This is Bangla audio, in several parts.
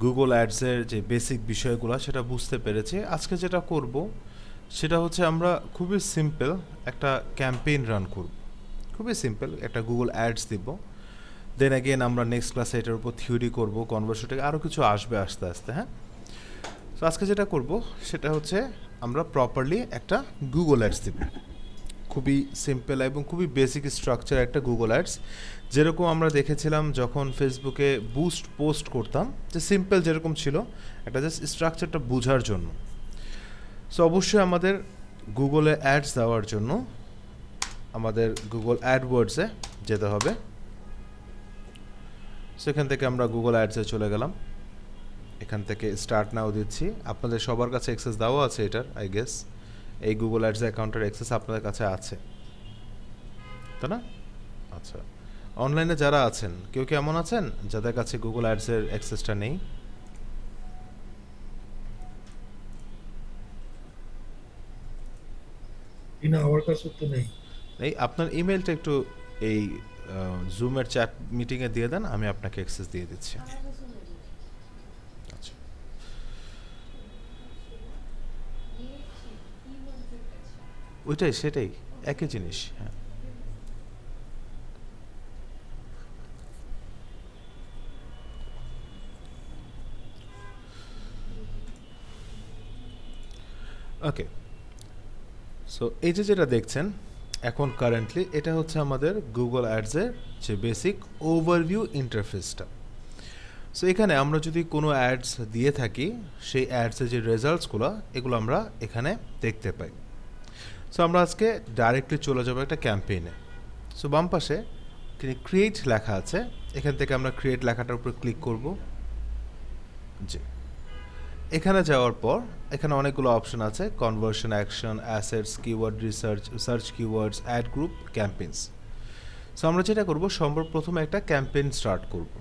গুগল অ্যাডসের যে বেসিক বিষয়গুলো সেটা বুঝতে পেরেছি। আজকে যেটা করব সেটা হচ্ছে আমরা খুবই সিম্পল একটা ক্যাম্পেইন রান করব। খুবই সিম্পল একটা গুগল অ্যাডস দিব। দেন অ্যাগেন আমরা নেক্সট ক্লাসে এটার উপর থিওরি করব, কনভার্সেটে আরও কিছু আসবে আস্তে আস্তে। হ্যাঁ, তো আজকে যেটা করব সেটা হচ্ছে আমরা প্রপারলি একটা গুগল অ্যাডস দিব। খুবই সিম্পল এবং খুবই বেসিক স্ট্রাকচার একটা গুগল অ্যাডস, যেরকম আমরা দেখেছিলাম যখন ফেসবুকে বুস্ট পোস্ট করতাম, যে সিম্পল যেরকম ছিল, একটা জাস্ট স্ট্রাকচারটা বোঝার জন্য। সো অবশ্যই আমাদের গুগলে অ্যাডস দেওয়ার জন্য আমাদের গুগল অ্যাডওয়ার্ডসে যেতে হবে। সেখান থেকে আমরা গুগল অ্যাডসে চলে গেলাম। এখান থেকে স্টার্ট নাও দিচ্ছি। আপনাদের সবার কাছে অ্যাক্সেস দেওয়া আছে এটার, আই গেস এই গুগল অ্যাডস অ্যাকাউন্টের অ্যাক্সেস আপনাদের কাছে আছে, তাই না? আচ্ছা, অনলাইনে যারা আছেন কেউ কি এমন আছেন যাদের কাছে গুগল অ্যাডসের অ্যাক্সেসটা নেই? না, আমার কাছে তো নেই। এই আপনার ইমেলটা একটু এই জুমের চ্যাট মিটিংয়ে দিয়ে দেন, আমি আপনাকে অ্যাক্সেস দিয়ে দিচ্ছি। আচ্ছা, ওইটাই সেটাই একই জিনিস। হ্যাঁ, ওকে। সো এই যে যেটা দেখছেন এখন কারেন্টলি, এটা হচ্ছে আমাদের গুগল অ্যাডসের যে বেসিক ওভারভিউ ইন্টারফেসটা। সো এখানে আমরা যদি কোনো অ্যাডস দিয়ে থাকি, সেই অ্যাডসের যে রেজাল্টসগুলো এগুলো আমরা এখানে দেখতে পাই। সো আমরা আজকে ডাইরেক্টলি চলে যাবো একটা ক্যাম্পেইনে। সো বাম পাশে ক্রিয়েট লেখা আছে, এখান থেকে আমরা ক্রিয়েট লেখাটার উপর ক্লিক করব। জি, এখানে যাওয়ার পর এখানে অনেকগুলো অপশন আছে, conversion, action, assets, keyword research, search keywords, add group, campaigns. So আমরা যেটা করব সর্বপ্রথমে একটা ক্যাম্পেইন স্টার্ট করব।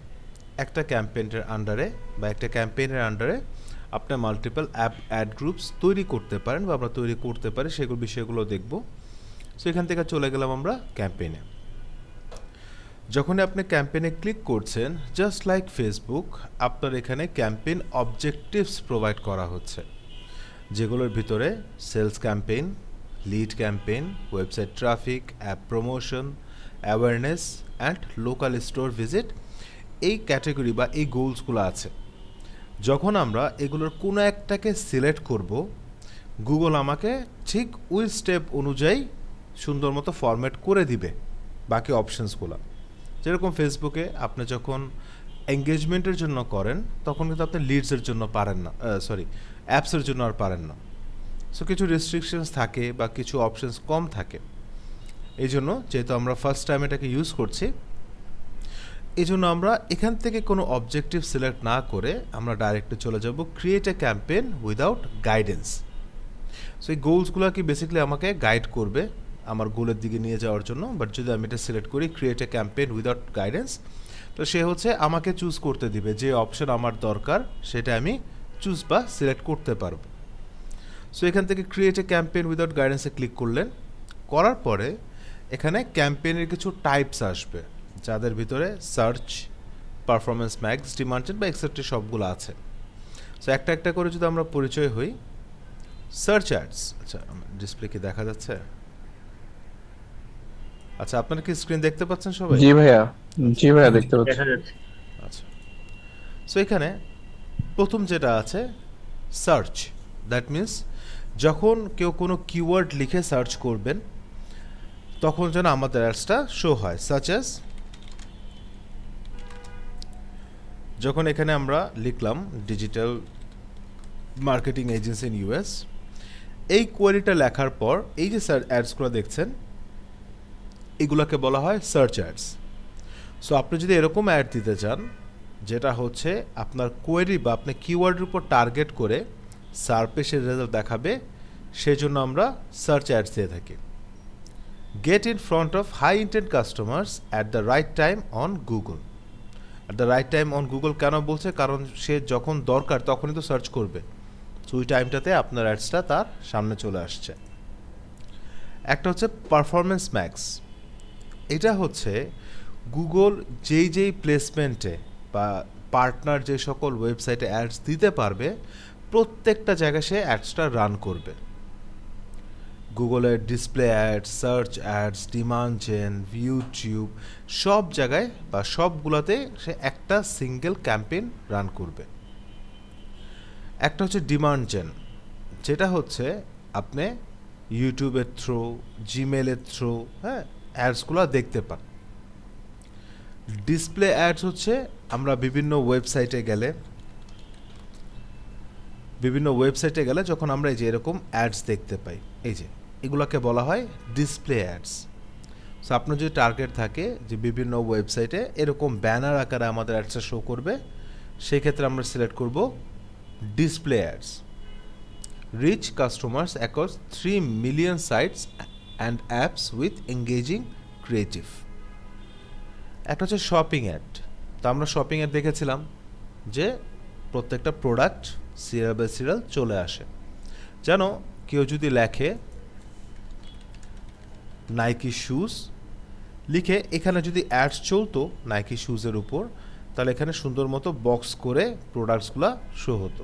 একটা ক্যাম্পেইনের আন্ডারে বা একটা ক্যাম্পেইনের আন্ডারে আপনি মাল্টিপল অ্যাড গ্রুপস তৈরি করতে পারেন বা আমরা তৈরি করতে পারি, সেগুলো বিষয়গুলো দেখব। সো এখান থেকে চলে গেলাম আমরা ক্যাম্পেইনে। যখনই আপনি ক্যাম্পেইনে ক্লিক করছেন, জাস্ট লাইক ফেসবুক, আপনার এখানে ক্যাম্পেইন অবজেক্টিভস প্রোভাইড করা হচ্ছে, যেগুলোর ভিতরে sales campaign, lead campaign, website traffic, app promotion, awareness and local store visit, এই ক্যাটাগরি বা এই গোলসগুলো আছে। যখন আমরা এগুলোর কোনো একটাকে সিলেক্ট করব, গুগল আমাকে ঠিক ওই স্টেপ অনুযায়ী সুন্দর মতো ফরম্যাট করে দিবে বাকি অপশানসগুলো। যেরকম ফেসবুকে আপনি যখন এঙ্গেজমেন্টের জন্য করেন, তখন কিন্তু আপনি লিডসের জন্য পারেন না, সরি, অ্যাপসের জন্য আর পারেন না। সো কিছু রেস্ট্রিকশনস থাকে বা কিছু অপশানস কম থাকে। এই জন্য যেহেতু আমরা ফার্স্ট টাইম এটাকে ইউজ করছি, এই জন্য আমরা এখান থেকে কোনো অবজেক্টিভ সিলেক্ট না করে আমরা ডাইরেক্টলি চলে যাব create a campaign without guidance. So এই গোলসগুলো কি বেসিক্যালি আমাকে গাইড করবে আমার গোলের দিকে নিয়ে যাওয়ার জন্য। বাট যদি আমি এটা সিলেক্ট করি create a campaign without guidance, তো সে হচ্ছে আমাকে চুজ করতে দিবে যে অপশন আমার দরকার, সেটা আমি চুজ বা সিলেক্ট করতে পারবো। সো এখান থেকে ক্রিয়েট এ ক্যাম্পেইন উইদাউট গাইডেন্সে ক্লিক করলেন, করার পরে এখানে ক্যাম্পেইনের কিছু টাইপস আসবে, যাদের ভিতরে সার্চ, পারফরমেন্স ম্যাক্স, ডিমান্ড বা এক্সেট্রা সবগুলো আছে। সো একটা একটা করে যদি আমরা পরিচয় হই, সার্চ অ্যাডস। আচ্ছা, ডিসপ্লে কি দেখা যাচ্ছে? আচ্ছা, আপনারা কি স্ক্রিন দেখতে পাচ্ছেন সবাই? জি ভাইয়া। আচ্ছা জি ভাইয়া, জি। দেখতে পাচ্ছি। দেখা যাচ্ছে। আচ্ছা, সো এখানে প্রথম যেটা আছে সার্চ, দ্যাট মিন্স যখন কেউ কোনো কিওয়ার্ড লিখে সার্চ করবেন, তখন যেন আমাদের অ্যাডসটা শো হয়। সাচ অ্যাজ, যখন এখানে আমরা লিখলাম digital marketing agency in US, এই কোয়ারিটা লেখার পর এই যে অ্যাডসগুলো দেখছেন, এগুলোকে বলা হয় সার্চ অ্যাডস। সো আপনি যদি এরকম অ্যাড দিতে চান যেটা হচ্ছে আপনার কোয়েরি বা আপনি কিওয়ার্ডের উপর টার্গেট করে সার্পে সে রেজাল্ট দেখাবে, সেই জন্য আমরা সার্চ অ্যাডস দিয়ে থাকি। Get in front of high intent customers at the right time on Google. At the right time on Google কেন বলছে? কারণ সে যখন দরকার তখনই তো সার্চ করবে, সো ওই টাইমটাতে আপনার অ্যাডসটা তার সামনে চলে আসছে। একটা হচ্ছে পারফরমেন্স ম্যাক্স, এটা হচ্ছে গুগল যেই যেই প্লেসমেন্টে বা পার্টনার যে সকল ওয়েবসাইটে অ্যাডস দিতে পারবে প্রত্যেকটা জায়গায় সে অ্যাডসটা রান করবে। গুগলের display ads, search ads, demand gen, YouTube সব জায়গায় বা সবগুলোতে সে একটা সিঙ্গেল ক্যাম্পেইন রান করবে। একটা হচ্ছে ডিমান্ড জেন, যেটা হচ্ছে আপনি ইউটিউবের থ্রু, জিমেলের থ্রু অ্যাডসগুলো দেখতে পান। ডিসপ্লে অ্যাডস হচ্ছে আমরা বিভিন্ন ওয়েবসাইটে গেলে যখন আমরা এই যে এরকম অ্যাডস দেখতে পাই, এই যে এগুলোকে বলা হয় ডিসপ্লে অ্যাডস। সো আপনার যদি টার্গেট থাকে যে বিভিন্ন ওয়েবসাইটে এরকম ব্যানার আকারে আমাদের অ্যাডসটা শো করবে, সেই ক্ষেত্রে আমরা সিলেক্ট করব display ads. Reach customers across 3 million sites and apps with engaging creative. একটা হচ্ছে শপিং অ্যাড। তো আমরা শপিং অ্যাড দেখেছিলাম যে প্রত্যেকটা প্রোডাক্ট সিরিয়াল বাই সিরিয়াল চলে আসে। যেন কেউ যদি লেখে নাইকি শুজ লিখে, এখানে যদি অ্যাডস চলতো নাইকি শুজের উপর, তাহলে এখানে সুন্দর মতো বক্স করে প্রোডাক্টসগুলো শো হতো।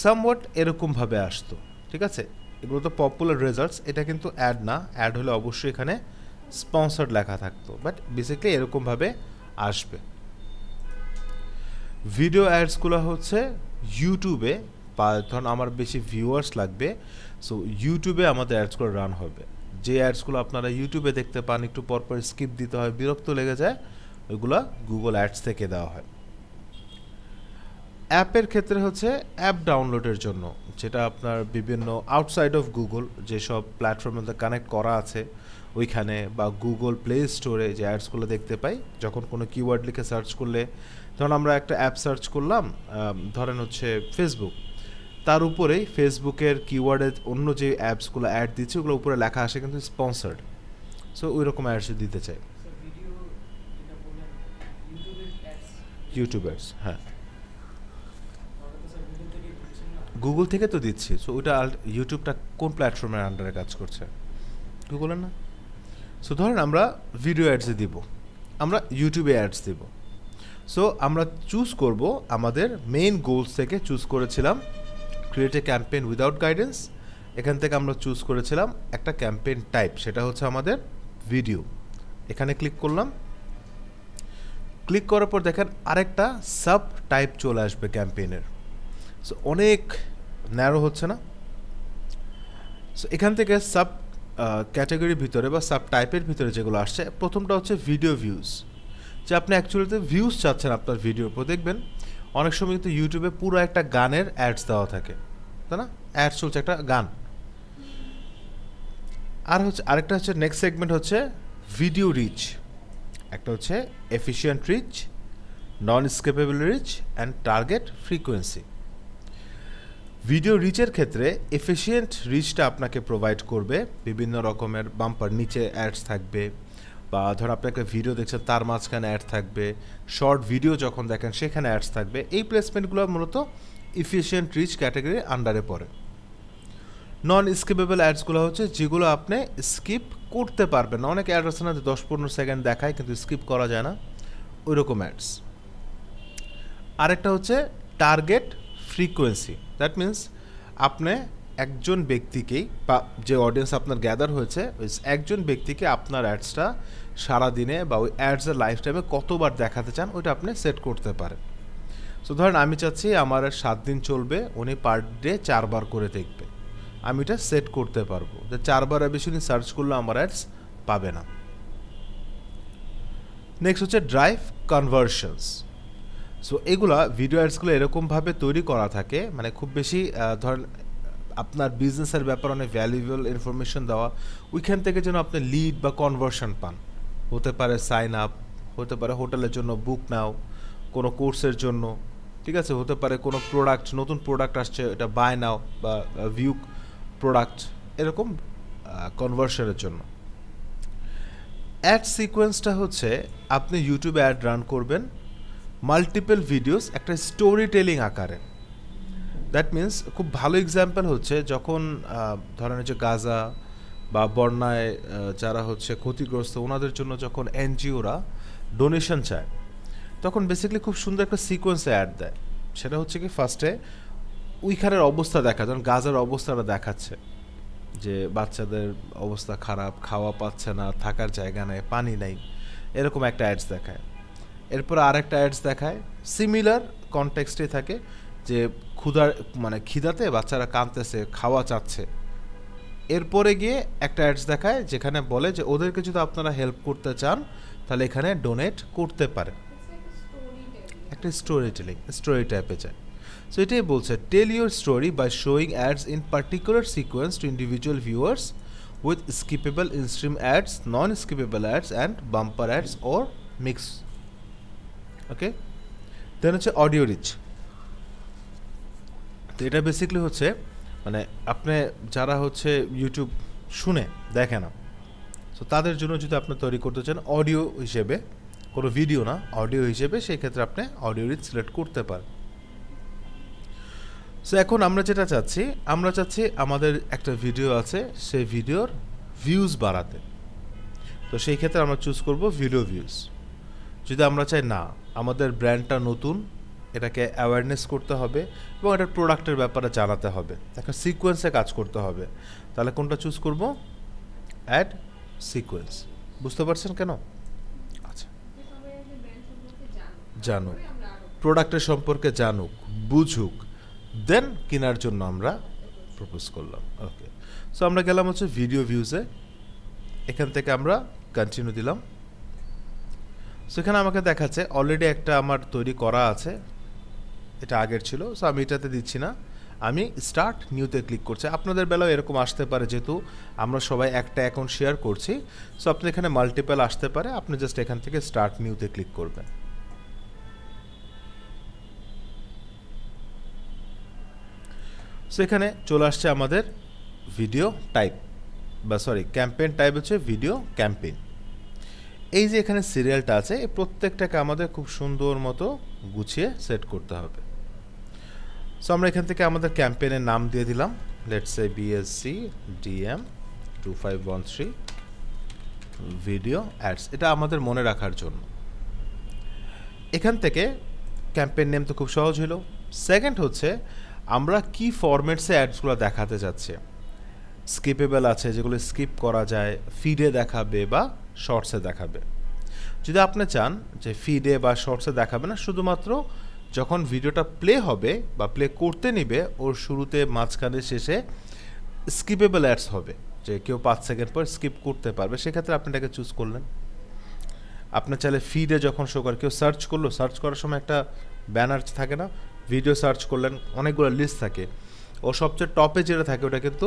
সামওয়াট এরকমভাবে আসতো, ঠিক আছে। এগুলো তো পপুলার রেজাল্টস, এটা কিন্তু অ্যাড না। অ্যাড হলে অবশ্যই এখানে স্পন্সর্ড লেখা থাকতো, বাট বেসিক্যালি এরকমভাবে আসবে। ভিডিও অ্যাডসগুলো হচ্ছে ইউটিউবে, বা ধরুন আমার বেশি ভিউয়ার্স লাগবে, সো ইউটিউবে আমাদের অ্যাডসগুলো রান হবে। যে অ্যাডসগুলো আপনারা ইউটিউবে দেখতে পান, একটু পরপর স্কিপ দিতে হয়, বিরক্ত লেগে যায়, ওইগুলো গুগল অ্যাডস থেকে দেওয়া হয়। অ্যাপের ক্ষেত্রে হচ্ছে অ্যাপ ডাউনলোডের জন্য, যেটা আপনার বিভিন্ন আউটসাইড অফ গুগল যেসব প্ল্যাটফর্মের মধ্যে কানেক্ট করা আছে ওইখানে, বা গুগল প্লে স্টোরে যে অ্যাডসগুলো দেখতে পাই যখন কোনো কিওয়ার্ড লিখে সার্চ করলে, ধরুন আমরা একটা অ্যাপ সার্চ করলাম, ধরেন হচ্ছে ফেসবুক, তার উপরেই ফেসবুকের কিওয়ার্ডে অন্য যে অ্যাপসগুলো অ্যাড দিচ্ছে ওগুলো উপরে লেখা আসে কিন্তু স্পন্সার্ড। সো ওই রকম অ্যাডস দিতে চাই। ইউটিউবার্স, হ্যাঁ, গুগল থেকে তো দিচ্ছি। সো ওইটা ইউটিউবটা কোন প্ল্যাটফর্মের আন্ডারে কাজ করছে? গুগলের না। সো ধরেন আমরা ভিডিও অ্যাডসে দিব, আমরা ইউটিউবে অ্যাডস দিব। সো আমরা চুজ করব, আমাদের মেইন গোলস থেকে চুজ করেছিলাম create a campaign without guidance. এখান থেকে আমরা চুজ করেছিলাম একটা ক্যাম্পেইন টাইপ, সেটা হচ্ছে আমাদের ভিডিও। এখানে ক্লিক করলাম। ক্লিক করার পর দেখেন আরেকটা সাব টাইপ চলে আসবে ক্যাম্পেইনের। সো অনেক ন্যারো হচ্ছে না? সো এখান থেকে সাব ক্যাটাগরির ভিতরে বা সাব টাইপের ভিতরে যেগুলো আসছে, প্রথমটা হচ্ছে ভিডিও ভিউজ, যে আপনি অ্যাকচুয়ালিতে ভিউজ চাচ্ছেন আপনার ভিডিওর উপর। দেখবেন অনেক সময় কিন্তু ইউটিউবে পুরো একটা গানের অ্যাডস দেওয়া থাকে, তাই না? অ্যাডস চলছে একটা গান। আর হচ্ছে আরেকটা হচ্ছে নেক্সট সেগমেন্ট হচ্ছে ভিডিও রিচ। একটা হচ্ছে efficient reach, non skippable reach and target frequency. Video রিচের ক্ষেত্রে এফিশিয়েন্ট রিচটা আপনাকে প্রোভাইড করবে, বিভিন্ন রকমের বাম্পার নিচে অ্যাডস থাকবে, বা ধর আপনি একটা ভিডিও দেখছেন তার মাঝখানে অ্যাড থাকবে, শর্ট ভিডিও যখন দেখেন সেখানে অ্যাডস থাকবে। এই প্লেসমেন্টগুলো মূলত এফিশিয়েন্ট রিচ ক্যাটাগরির আন্ডারে পড়ে। নন স্কিপেবল অ্যাডসগুলো হচ্ছে যেগুলো আপনি স্কিপ করতে পারবেন না। অনেক অ্যাড আছে না যে 10-15 সেকেন্ড দেখায় কিন্তু স্কিপ করা যায় না, ওই রকম অ্যাডস। আরেকটা হচ্ছে টার্গেট ফ্রিকোয়েন্সি, দ্যাট মিন্স আপনি একজন ব্যক্তিকেই, বা যে অডিয়েন্স আপনার গ্যাদার হয়েছে ওই একজন ব্যক্তিকে আপনার অ্যাডসটা সারাদিনে বা ওই অ্যাডসের লাইফ টাইমে কতবার দেখাতে চান ওইটা আপনি সেট করতে পারেন। সো ধরেন আমি চাচ্ছি আমার 7 দিন চলবে, উনি পার ডে 4 বার করে দেখবে, আমি এটা সেট করতে পারবো যে 4 বার বেশি উনি সার্চ করলে আমার অ্যাডস পাবে না। নেক্সট হচ্ছে ড্রাইভ কনভার্সনস। সো এগুলা ভিডিও অ্যাডসগুলো এরকমভাবে তৈরি করা থাকে, মানে খুব বেশি ধরেন আপনার বিজনেসের ব্যাপারে অনেক ভ্যালুয়েবল ইনফরমেশন দেওয়া, ওইখান থেকে যেন আপনি লিড বা কনভার্সন পান। হতে পারে সাইন আপ, হতে পারে হোটেলের জন্য বুক নাও, কোনো কোর্সের জন্য, ঠিক আছে, হতে পারে কোনো প্রোডাক্ট, নতুন প্রোডাক্ট আসছে এটা বাই নাও, বা ভিউ প্রোডাক্ট, এরকম কনভার্সনের জন্য। অ্যাড সিকোয়েন্সটা হচ্ছে আপনি ইউটিউবে অ্যাড রান করবেন মাল্টিপল ভিডিওস একটা স্টোরি টেলিং আকারে। দ্যাট মিন্স খুব ভালো এক্সাম্পল হচ্ছে যখন ধরেন যে গাজা বা বন্যায় যারা হচ্ছে ক্ষতিগ্রস্ত ওনাদের জন্য যখন এনজিওরা ডোনেশন চায় তখন বেসিক্যালি খুব সুন্দর একটা সিকোয়েন্সে অ্যাড দেয়। সেটা হচ্ছে কি ফার্স্টে ওইখানের অবস্থা দেখা, যেমন গাজার অবস্থাটা দেখাচ্ছে যে বাচ্চাদের অবস্থা খারাপ, খাওয়া পাচ্ছে না, থাকার জায়গা নেই, পানি নেই, এরকম একটা অ্যাডস দেখায়। এরপর আরেকটা অ্যাডস দেখায় সিমিলার কনটেক্সটে থাকে যে খিদাতে বাচ্চারা কাঁদতেছে, খাওয়া চাচ্ছে। এরপরে গিয়ে একটা অ্যাডস দেখায় যেখানে বলে যে ওদেরকে যদি আপনারা হেল্প করতে চান তাহলে এখানে ডোনেট করতে পারেন। একটা স্টোরি টাইপে যায়। সো এটাই বলছে, tell your story by showing ads in particular sequence to individual viewers with skippable instream ads, non skippable ads and bumper ads or mix. Okay, then হচ্ছে অডিও রিচ। তো এটা বেসিক্যালি হচ্ছে মানে আপনি যারা হচ্ছে ইউটিউব শুনে দেখে না, সো তাদের জন্য যদি আপনি তৈরি করতে চান অডিও হিসেবে, কোনো ভিডিও না অডিও হিসেবে, সেই ক্ষেত্রে আপনি অডিও রিচ সিলেক্ট করতে পারেন। সো এখন আমরা যেটা চাচ্ছি, আমরা চাচ্ছি আমাদের একটা ভিডিও আছে, সেই ভিডিওর ভিউজ বাড়াতে। তো সেই ক্ষেত্রে আমরা চুজ করব ভিডিও ভিউজ। যদি আমরা চাই না আমাদের ব্র্যান্ডটা নতুন, এটাকে অ্যাওয়ারনেস করতে হবে এবং এটার প্রোডাক্টের ব্যাপারে জানাতে হবে, একটা সিকোয়েন্সে কাজ করতে হবে, তাহলে কোনটা চুজ করব? Ad sequence. বুঝতে পারছেন কেন? আচ্ছা, জানুক, প্রোডাক্টের সম্পর্কে জানুক, বুঝুক, দেন কেনার জন্য আমরা প্রপোজ করলাম। ওকে, সো আমরা গেলাম হচ্ছে ভিডিও ভিউজে। এখান থেকে আমরা কন্টিনিউ দিলাম। সেখানে আমাকে দেখাচ্ছে অলরেডি একটা আমার তৈরি করা আছে, এটা আগের ছিল, সো আমি এটাতে দিচ্ছি না, আমি স্টার্ট নিউতে ক্লিক করছি। আপনাদের বেলাও এরকম আসতে পারে, যেহেতু আমরা সবাই একটা অ্যাকাউন্ট শেয়ার করছি, সো আপনি এখানে মাল্টিপল আসতে পারে, আপনি জাস্ট এখান থেকে স্টার্ট নিউতে ক্লিক করবেন। সো এখানে চলে আসছে আমাদের ভিডিও টাইপ, বা সরি ক্যাম্পেইন টাইপ হচ্ছে ভিডিও ক্যাম্পেইন। এই যে এখানে সিরিয়ালটা আছে, এই প্রত্যেকটাকে আমাদের খুব সুন্দর মতো গুছিয়ে সেট করতে হবে। সো আমরা এখান থেকে আমাদের ক্যাম্পেইনের নাম দিয়ে দিলাম, let's say BSc DM 2513 video ads, এটা আমাদের মনে রাখার জন্য। এখান থেকে ক্যাম্পেইন নেম তো খুব সহজ হলো। সেকেন্ড হচ্ছে আমরা কি ফরম্যাটসে অ্যাডসগুলো দেখাতে যাচ্ছি। স্কিপেবল আছে, যেগুলো স্কিপ করা যায়, ফিডে দেখাবে বা শর্টসে দেখাবে। যদি আপনি চান যে ফিডে বা শর্টসে দেখাবে না, শুধুমাত্র যখন ভিডিওটা প্লে হবে বা প্লে করতে নিবে, ওর শুরুতে, মাঝখানে, শেষে স্কিপেবল অ্যাডস হবে, যে কেউ 5 সেকেন্ড পর স্কিপ করতে পারবে, সেক্ষেত্রে আপনি এটাকে চুজ করলেন। আপনার চাইলে ফিডে যখন শো করে, কেউ সার্চ করলো, সার্চ করার সময় একটা ব্যানার থাকে না, ভিডিও সার্চ করলেন, অনেকগুলো লিস্ট থাকে, ও সবচেয়ে টপে যেটা থাকে ওটা কিন্তু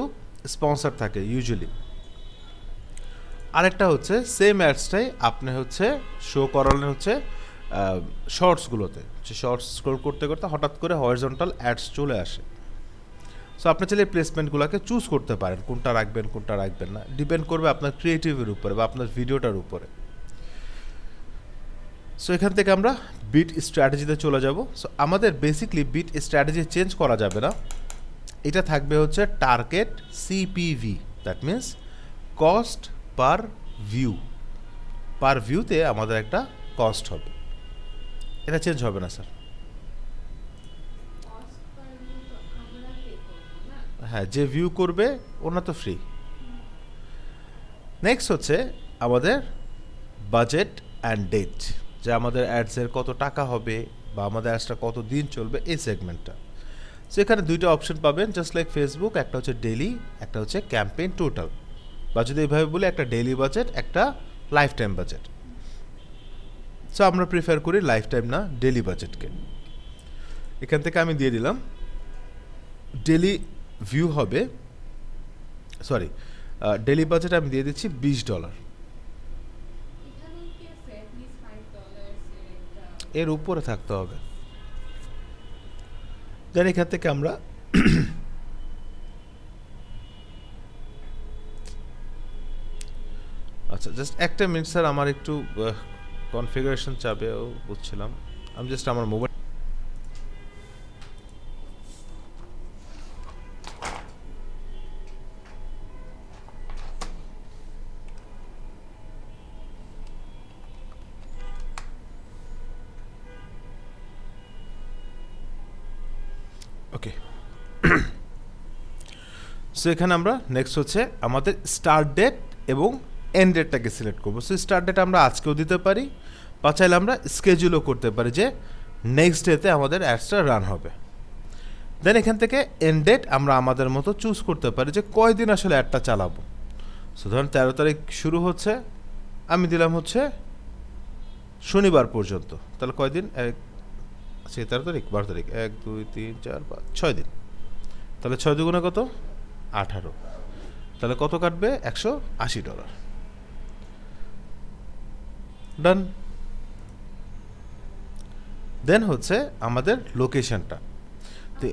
স্পন্সর থাকে ইউজুয়ালি। আরেকটা হচ্ছে সেম অ্যাডসটাই আপনি হচ্ছে শো করালেন হচ্ছে শর্টসগুলোতে, যে শর্টস স্ক্রল করতে করতে হঠাৎ করে হরিজন্টাল অ্যাডস চলে আসে। সো আপনি চাইলে প্লেসমেন্টগুলোকে চুজ করতে পারেন, কোনটা রাখবেন কোনটা রাখবেন না, ডিপেন্ড করবে আপনার ক্রিয়েটিভের উপরে বা আপনার ভিডিওটার উপরে। সো এখান থেকে আমরা বিট স্ট্র্যাটেজিতে চলে যাব। সো আমাদের বেসিকলি বিট স্ট্র্যাটেজি চেঞ্জ করা যাবে না, এটা থাকবে হচ্ছে target CPV, that means cost per view. Per ভিউতে আমাদের একটা কস্ট হবে, এটা চেঞ্জ হবে না স্যার। হ্যাঁ, যে ভিউ করবে ওনা তো ফ্রি। নেক্সট হচ্ছে আমাদের বাজেট অ্যান্ড ডেট, যে আমাদের অ্যাডসের কত টাকা হবে বা আমাদের অ্যাডসটা কত দিন চলবে, এই সেগমেন্টটা। সো এখানে দুইটা অপশন পাবেন, জাস্ট লাইক ফেসবুক, একটা হচ্ছে ডেইলি, একটা হচ্ছে ক্যাম্পেইন টোটাল, বা যদি এইভাবে বলি একটা ডেইলি বাজেট, একটা লাইফ টাইম বাজেট। সো আমরা প্রিফার করি লাইফ টাইম না ডেইলি বাজেটকে। এখান থেকে আমি দিয়ে দিলাম ডেইলি ভিউ হবে, সরি ডেইলি বাজেট আমি দিয়ে দিচ্ছি $20। এর উপরে থাকতে হবে। দেন এখান থেকে আমরা আচ্ছা জাস্ট একটা মিনিট স্যার, আমার একটু কনফিগারেশন চাপেও বুঝছিলাম, আমি জাস্ট আমার মোবাইল ওকে, সো এখানে আমরা নেক্সট হচ্ছে আমাদের স্টার্ট ডেট এবং এন্ড ডেটটাকে সিলেক্ট করবো। সো স্টার্ট ডেট আমরা আজকেও দিতে পারি, বা চাইলে আমরা স্কেজুলও করতে পারি যে নেক্সট ডেতে আমাদের অ্যাডসটা রান হবে। দেন এখান থেকে এন্ড ডেট আমরা আমাদের মতো চুজ করতে পারি যে কয়দিন আসলে অ্যাডটা চালাবো। সো ধরুন 13 তারিখ শুরু হচ্ছে, আমি দিলাম হচ্ছে শনিবার পর্যন্ত, তাহলে কয়দিন, 13 তারিখ 12 তারিখ 1 2 3 4 5 6 দিন, তাহলে 6 দুগুণে কত, 18, তাহলে কত কাটবে, $180। ডান। দেন হচ্ছে আমাদের লোকেশনটা, তো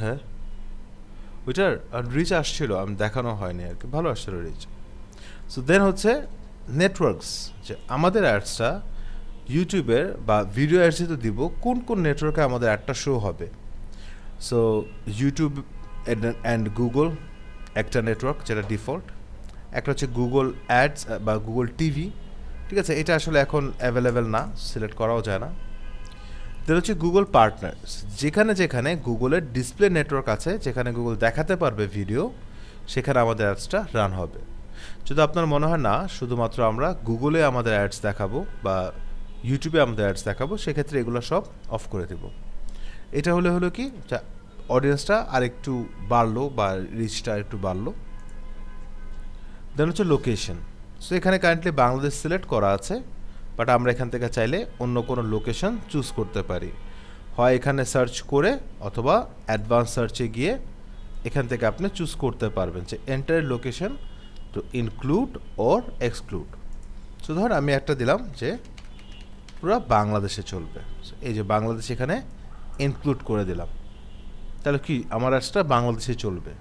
হ্যাঁ ওইটার রিচ আসছিল, আমি দেখানো হয়নি আর কি, ভালো আসছিল রিচ। সো দেন হচ্ছে নেটওয়ার্কস, যে আমাদের অ্যাডসটা ইউটিউবের বা ভিডিও অ্যাডসে তো দিব, কোন কোন নেটওয়ার্কে আমাদের অ্যাডটা শো হবে। সো ইউটিউব অ্যান্ড গুগল একটা নেটওয়ার্ক যেটা ডিফল্ট, একটা হচ্ছে গুগল অ্যাডস বা গুগল টিভি, ঠিক আছে, এটা আসলে এখন অ্যাভেলেবেল না, সিলেক্ট করাও যায় না। দেন হচ্ছে গুগল পার্টনার্স, যেখানে যেখানে গুগলের ডিসপ্লে নেটওয়ার্ক আছে, যেখানে গুগল দেখাতে পারবে ভিডিও, সেখানে আমাদের অ্যাডসটা রান হবে। যদি আপনার মনে হয় না শুধুমাত্র আমরা গুগলে আমাদের অ্যাডস দেখাবো বা ইউটিউবে আমাদের অ্যাডস দেখাবো, সেক্ষেত্রে এগুলো সব অফ করে দেব। এটা হলো কি, অডিয়েন্সটা আরেকটু বাড়লো বা রিচটা একটু বাড়লো। দেন হচ্ছে লোকেশন, সো এখানে কারেন্টলি বাংলাদেশ সিলেক্ট করা আছে, বাট আমরা এখান থেকে চাইলে অন্য কোনো লোকেশন চুজ করতে পারি, হয় এখানে সার্চ করে অথবা অ্যাডভান্স সার্চে গিয়ে এখান থেকে আপনি চুজ করতে পারবেন যে enter location two include or exclude. So ধর আমি একটা দিলাম যে পুরো বাংলাদেশে চলবে, এই যে বাংলাদেশ এখানে ইনক্লুড করে দিলাম, তাহলে কি আমার অ্যাডসটা বাংলাদেশে চলবে।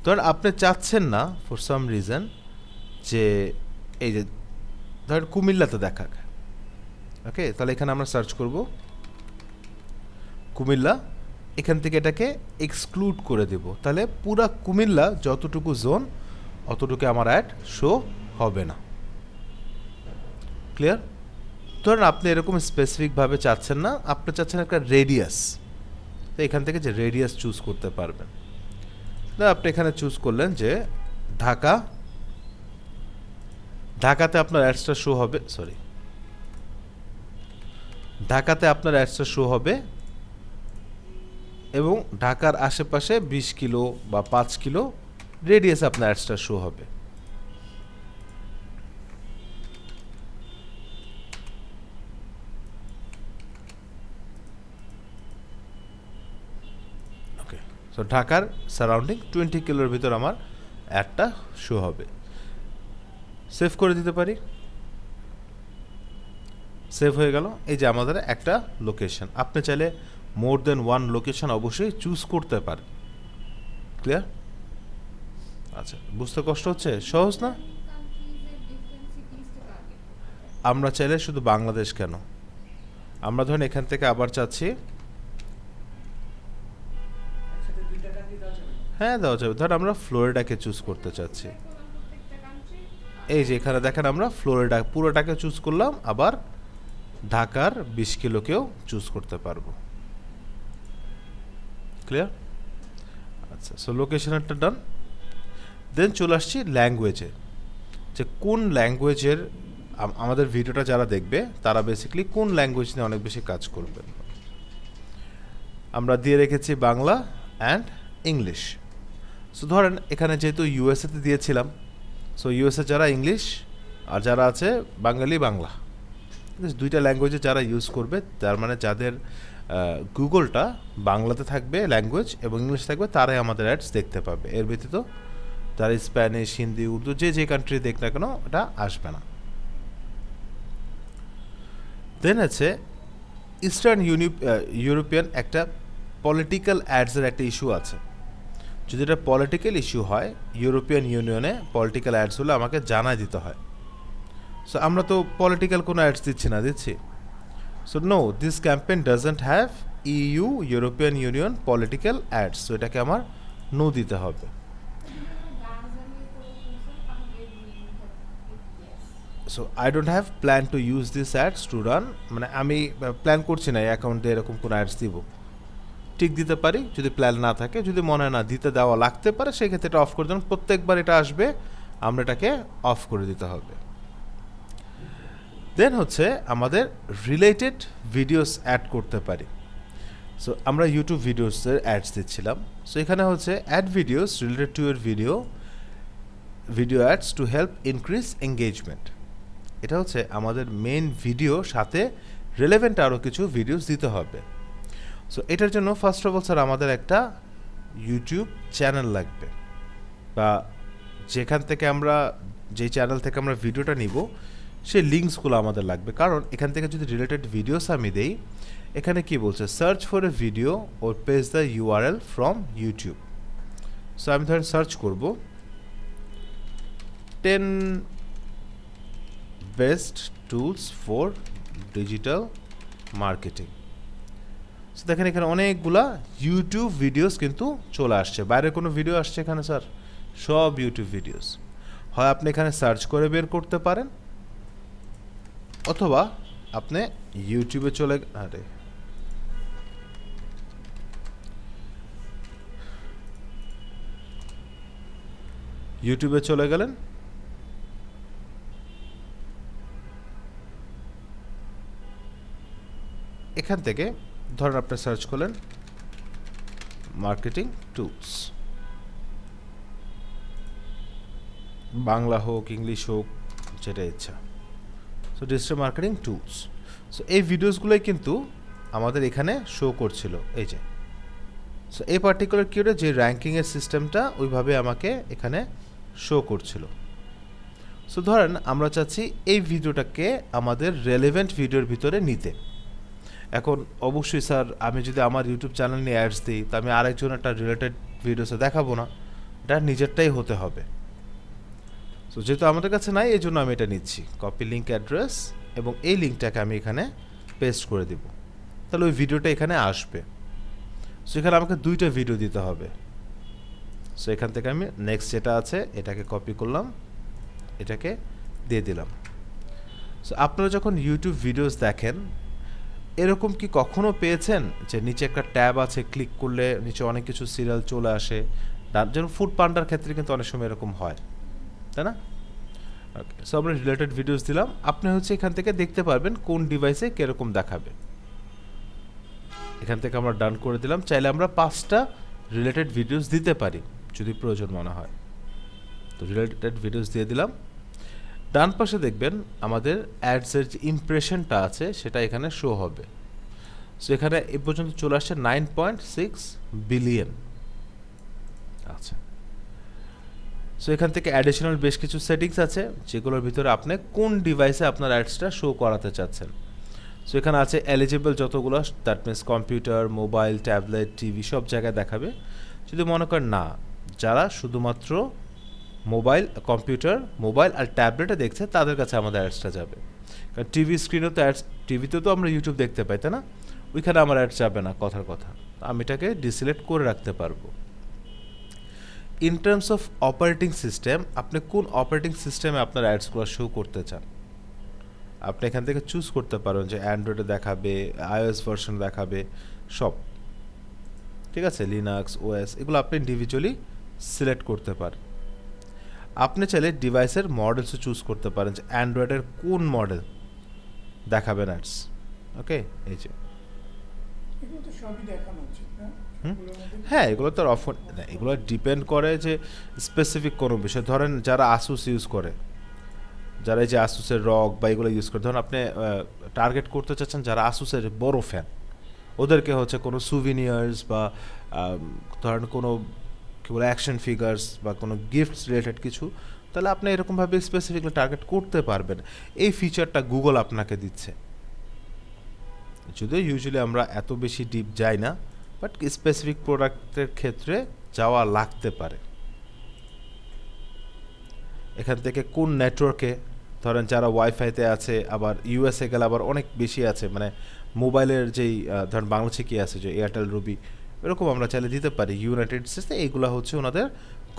ধর আপনি চাচ্ছেন না ফর সাম রিজন যে এই যে ধর কুমিল্লাতে দেখাক, ওকে, তাহলে এখানে আমরা সার্চ করব কুমিল্লা, এখান থেকে এটাকে এক্সক্লুড করে দেব, তাহলে পুরা কুমিল্লা যতটুকু জোন অতটুকু আমার অ্যাড শো হবে না। ক্লিয়ার? ধরুন আপনি এরকম স্পেসিফিকভাবে চাচ্ছেন না, আপনি চাচ্ছেন একটা রেডিয়াস, তো এখান থেকে যে রেডিয়াস চুজ করতে পারবেন। আপনি এখানে চুজ করলেন যে ঢাকা, ঢাকাতে আপনার অ্যাডসটা শো হবে, ঢাকাতে আপনার অ্যাডসটা শো হবে এবং ঢাকার আশেপাশে 20 কিলো বা 5 কিলো রেডিয়াসে আপনার অ্যাডসটা শো হবে। ওকে, সো ঢাকার সারাউন্ডিং 20 কিলোর ভিতর আমার অ্যাডটা শো হবে। সেভ করে দিতে পারি, সেভ হয়ে গেল। এই যে আমাদের একটা লোকেশন, আপনি চাইলে মোর দেন ওয়ান লোকেশন অবশ্যই চুজ করতে পারেন। ক্লিয়ার? আচ্ছা, বুঝতে কষ্ট হচ্ছে? সহজ না? আমরা চাইলে শুধু বাংলাদেশ কেন, আমরা ধরেন এখান থেকে আবার চাচ্ছি, হ্যাঁ দেওয়া যাবে, ধর আমরা ফ্লোরিডাকে চুজ করতে চাচ্ছি, এই যে এখানে দেখেন আমরা ফ্লোরিডা পুরোটাকে চুজ করলাম, আবার ঢাকার 20 কিলোকেও চুজ করতে পারবো। ক্লিয়ার? আচ্ছা, সো লোকেশনেরটা ডান। দেন চলে আসছি ল্যাঙ্গুয়েজে, যে কোন ল্যাঙ্গুয়েজের আমাদের ভিডিওটা যারা দেখবে তারা বেসিক্যালি কোন ল্যাঙ্গুয়েজ নিয়ে অনেক বেশি কাজ করবে। আমরা দিয়ে রেখেছি বাংলা অ্যান্ড ইংলিশ। সো ধরেন এখানে যেহেতু ইউএসএতে দিয়েছিলাম, সো ইউএসএ যারা ইংলিশ আর যারা আছে বাঙালি বাংলা, দুইটা ল্যাঙ্গুয়েজে যারা ইউজ করবে, তার মানে যাদের গুগলটা বাংলাতে থাকবে ল্যাঙ্গুয়েজ এবং ইংলিশ থাকবে, তারাই আমাদের অ্যাডস দেখতে পাবে। এর ব্যতীত যারা স্প্যানিশ, হিন্দি, উর্দু যে কান্ট্রি দেখ না কেন এটা আসবে না। দেন আছে ইস্টার্ন ইউরোপিয়ান একটা পলিটিক্যাল অ্যাডসের একটা ইস্যু আছে। যদি এটা পলিটিক্যাল ইস্যু হয়, ইউরোপিয়ান ইউনিয়নে পলিটিক্যাল অ্যাডস হলে আমাকে জানাই দিতে হয়। সো আমরা তো পলিটিক্যাল কোনো অ্যাডস দিচ্ছি না, দিচ্ছি। So no, this campaign doesn't have you European Union political ads, so এটাকে আমার নো দিতে হবে। So I don't have plan to use this ads to run, মানে আমি প্ল্যান করছি না এই অ্যাকাউন্টে এরকম কোনো অ্যাডস দিব। ঠিক দিতে পারি যদি প্ল্যান না থাকে, যদি মনে হয় না দিতে দেওয়া লাগতে পারে সেক্ষেত্রে এটা অফ করে দেন। প্রত্যেকবার এটা আসবে আমরা এটাকে অফ করে দিতে হবে। দেন হচ্ছে আমাদের রিলেটেড ভিডিওস অ্যাড করতে পারি। সো আমরা ইউটিউব ভিডিওসের অ্যাডস দিচ্ছিলাম, সো এখানে হচ্ছে add videos related to your video ads to help increase engagement. এটা হচ্ছে আমাদের মেন ভিডিও সাথে রিলেভেন্ট আরও কিছু ভিডিওস দিতে হবে। সো এটার জন্য ফার্স্ট অফ অল স্যার আমাদের একটা ইউটিউব চ্যানেল লাগবে, বা যেখান থেকে আমরা যে চ্যানেল থেকে আমরা ভিডিওটা নিব সেই লিঙ্কসগুলো আমাদের লাগবে। কারণ এখান থেকে যদি রিলেটেড ভিডিওস আমি দেই, এখানে কি বলছে, search for a video or page the URL from YouTube. So আমি ধরেন সার্চ করব 10 best tools for digital marketing. So দেখেন এখানে অনেকগুলা ইউটিউব ভিডিওস কিন্তু চলে আসছে। বাইরে কোনো ভিডিও আসছে এখানে স্যার? সব ইউটিউব ভিডিওস। হয় আপনি এখানে সার্চ করে বের করতে পারেন, অথবা আপনি ইউটিউবে চলে গেলেন, এখান থেকে ধরেন আপনি সার্চ করলেন মার্কেটিং টুলস, বাংলা হোক ইংলিশ হোক যেটা ইচ্ছা। So digital marketing tools, so এই ভিডিওসগুলোই কিন্তু আমাদের এখানে শো করছিল এই যে। সো এই পার্টিকুলার কিওয়ার্ডে যে র্যাঙ্কিংয়ের সিস্টেমটা ওইভাবে আমাকে এখানে শো করছিল। সো ধরেন আমরা চাচ্ছি এই ভিডিওটাকে আমাদের রেলেভেন্ট ভিডিওর ভিতরে নিতে। এখন অবশ্যই স্যার আমি যদি আমার ইউটিউব চ্যানেল নিয়ে অ্যাডস দিই, তো আমি আরেকজন একটা রিলেটেড ভিডিওসে দেখাবো না, এটা নিজেরটাই হতে হবে। সো যেহেতু আমাদের কাছে নাই এই জন্য আমি এটা নিচ্ছি, কপি লিঙ্ক অ্যাড্রেস, এবং এই লিঙ্কটাকে আমি এখানে পেস্ট করে দিব, তাহলে ওই ভিডিওটা এখানে আসবে। সো এখানে আমাকে 2টা ভিডিও দিতে হবে। সো এখান থেকে আমি নেক্সট যেটা আছে এটাকে কপি করলাম, এটাকে দিয়ে দিলাম। সো আপনারা যখন ইউটিউব ভিডিওস দেখেন, এরকম কি কখনো পেয়েছেন যে নিচে একটা ট্যাব আছে, ক্লিক করলে নিচে অনেক কিছু সিরিয়াল চলে আসে? যেমন ফুড পান্ডার ক্ষেত্রে কিন্তু অনেক সময় এরকম হয়, তাই না? ওকে, সো আমরা রিলেটেড ভিডিওস দিলাম, আপনি হচ্ছে এখান থেকে দেখতে পারবেন কোন ডিভাইসে কীরকম দেখাবে। এখান থেকে আমরা ডান করে দিলাম। চাইলে আমরা 5টা রিলেটেড ভিডিওস দিতে পারি যদি প্রয়োজন মনে হয়। তো রিলেটেড ভিডিওস দিয়ে দিলাম। ডান পাশে দেখবেন আমাদের অ্যাডসের যে ইমপ্রেশনটা আছে সেটা এখানে শো হবে। সো এখানে এ পর্যন্ত চলে আসছে 9.6 বিলিয়ন। আচ্ছা, সো এখান থেকে অ্যাডিশনাল বেশ কিছু সেটিংস আছে যেগুলোর ভিতরে আপনি কোন ডিভাইসে আপনার অ্যাডসটা শো করাতে চাচ্ছেন। সো এখানে আছে এলিজিবল যতগুলো, that means computer, mobile, tablet, TV সব জায়গায় দেখাবে। যদি মনে করেন না, যারা শুধুমাত্র কম্পিউটার, মোবাইল আর ট্যাবলেটে দেখছে তাদের কাছে আমাদের অ্যাডসটা যাবে। কারণ টিভি স্ক্রিনেও তো অ্যাডস, টিভিতে তো আমরা ইউটিউব দেখতে পাই, তাই না? ওইখানে আমার অ্যাডস যাবে না, কথার কথা। আমি এটাকে ডিসিলেক্ট করে রাখতে পারবো। In terms of operating system, আপনি কোন অপারেটিং সিস্টেমে আপনার অ্যাডসগুলো শো করতে চান, আপনি এখান থেকে চুজ করতে পারেন যে অ্যান্ড্রয়েডে দেখাবে, আইওএস ভার্সন দেখাবে, সব ঠিক আছে, লিনাক্স, ওএস, এগুলো আপনি ইন্ডিভিজুয়ালি সিলেক্ট করতে পারেন। আপনি চাইলে ডিভাইসের মডেলসও চুজ করতে পারেন যে অ্যান্ড্রয়েডের কোন মডেল দেখাবেন অ্যাডস। ওকে, এই যে এগুলো তো সবই দেখানো উচিত না? হ্যাঁ, এগুলো তো অফ, এগুলো ডিপেন্ড করে যে স্পেসিফিক কোনো বিষয়। ধরেন যারা আসুস ইউজ করে, যারা এই যে আসুসের রক বা এগুলো ইউজ করে, ধরুন আপনি টার্গেট করতে চাচ্ছেন যারা আসুসের বড় ফ্যান, ওদেরকে হচ্ছে কোনো সুভিনিয়ার্স বা ধরেন কোনো কী বলে অ্যাকশন ফিগার্স বা কোনো গিফটস রিলেটেড কিছু, তাহলে আপনি এরকমভাবে স্পেসিফিকলি টার্গেট করতে পারবেন। এই ফিচারটা গুগল আপনাকে দিচ্ছে। যদিও ইউজুয়ালি আমরা এত বেশি ডিপ যাই না, বাট স্পেসিফিক প্রোডাক্টের ক্ষেত্রে যাওয়া লাগতে পারে। এখান থেকে কোন নেটওয়ার্কে, ধরেন যারা ওয়াইফাইতে আছে, আবার ইউএসএ গেলে আবার অনেক বেশি আছে, মানে মোবাইলের যেই ধরেন বাংলাদেশে কী আছে যে এয়ারটেল, রুবি, এরকম আমরা চাইলে দিতে পারি। ইউনাইটেড স্টেটসে এইগুলো হচ্ছে ওনাদের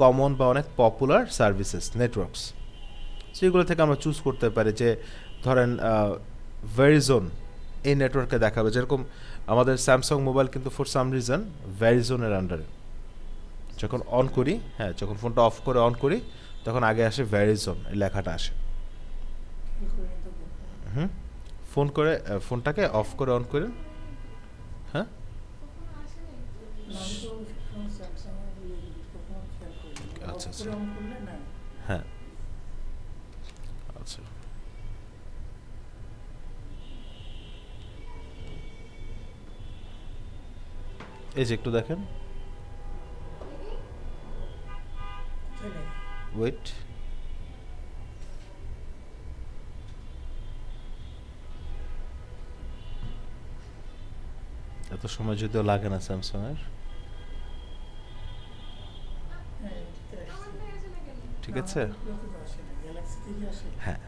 কমন বা অনেক পপুলার সার্ভিসেস নেটওয়ার্কস। সেগুলো থেকে আমরা চুজ করতে পারি যে ধরেন ভেরিজোন এই নেটওয়ার্কে দেখাবে, যেরকম আমাদের স্যামসাং মোবাইল কিন্তু ফর সাম রিজন ভেরিজোনের আন্ডারে। যখন অন করি, হ্যাঁ যখন ফোনটা অফ করে অন করি তখন আগে আসে ভেরিজোন এই লেখাটা আসে। খেয়াল করে নিতে বলবো। হুম, ফোন করে ফোনটাকে অফ করে অন করেন। হ্যাঁ না, আমি তো সবসময় স্যামসাং এর কখনো খেয়াল করিনি। আচ্ছা, অফ করে অন করলে না। হ্যাঁ আচ্ছা, এই যে একটু দেখেন, তাই না? ওয়েট, এত সময় যদিও লাগে না স্যামসাং এর। হ্যাঁ, এটাতে আসছে। ঠিক না, আছে, আমার এগুলোতে তো আসে না, গ্যালাক্সি থেকে আসে। হ্যাঁ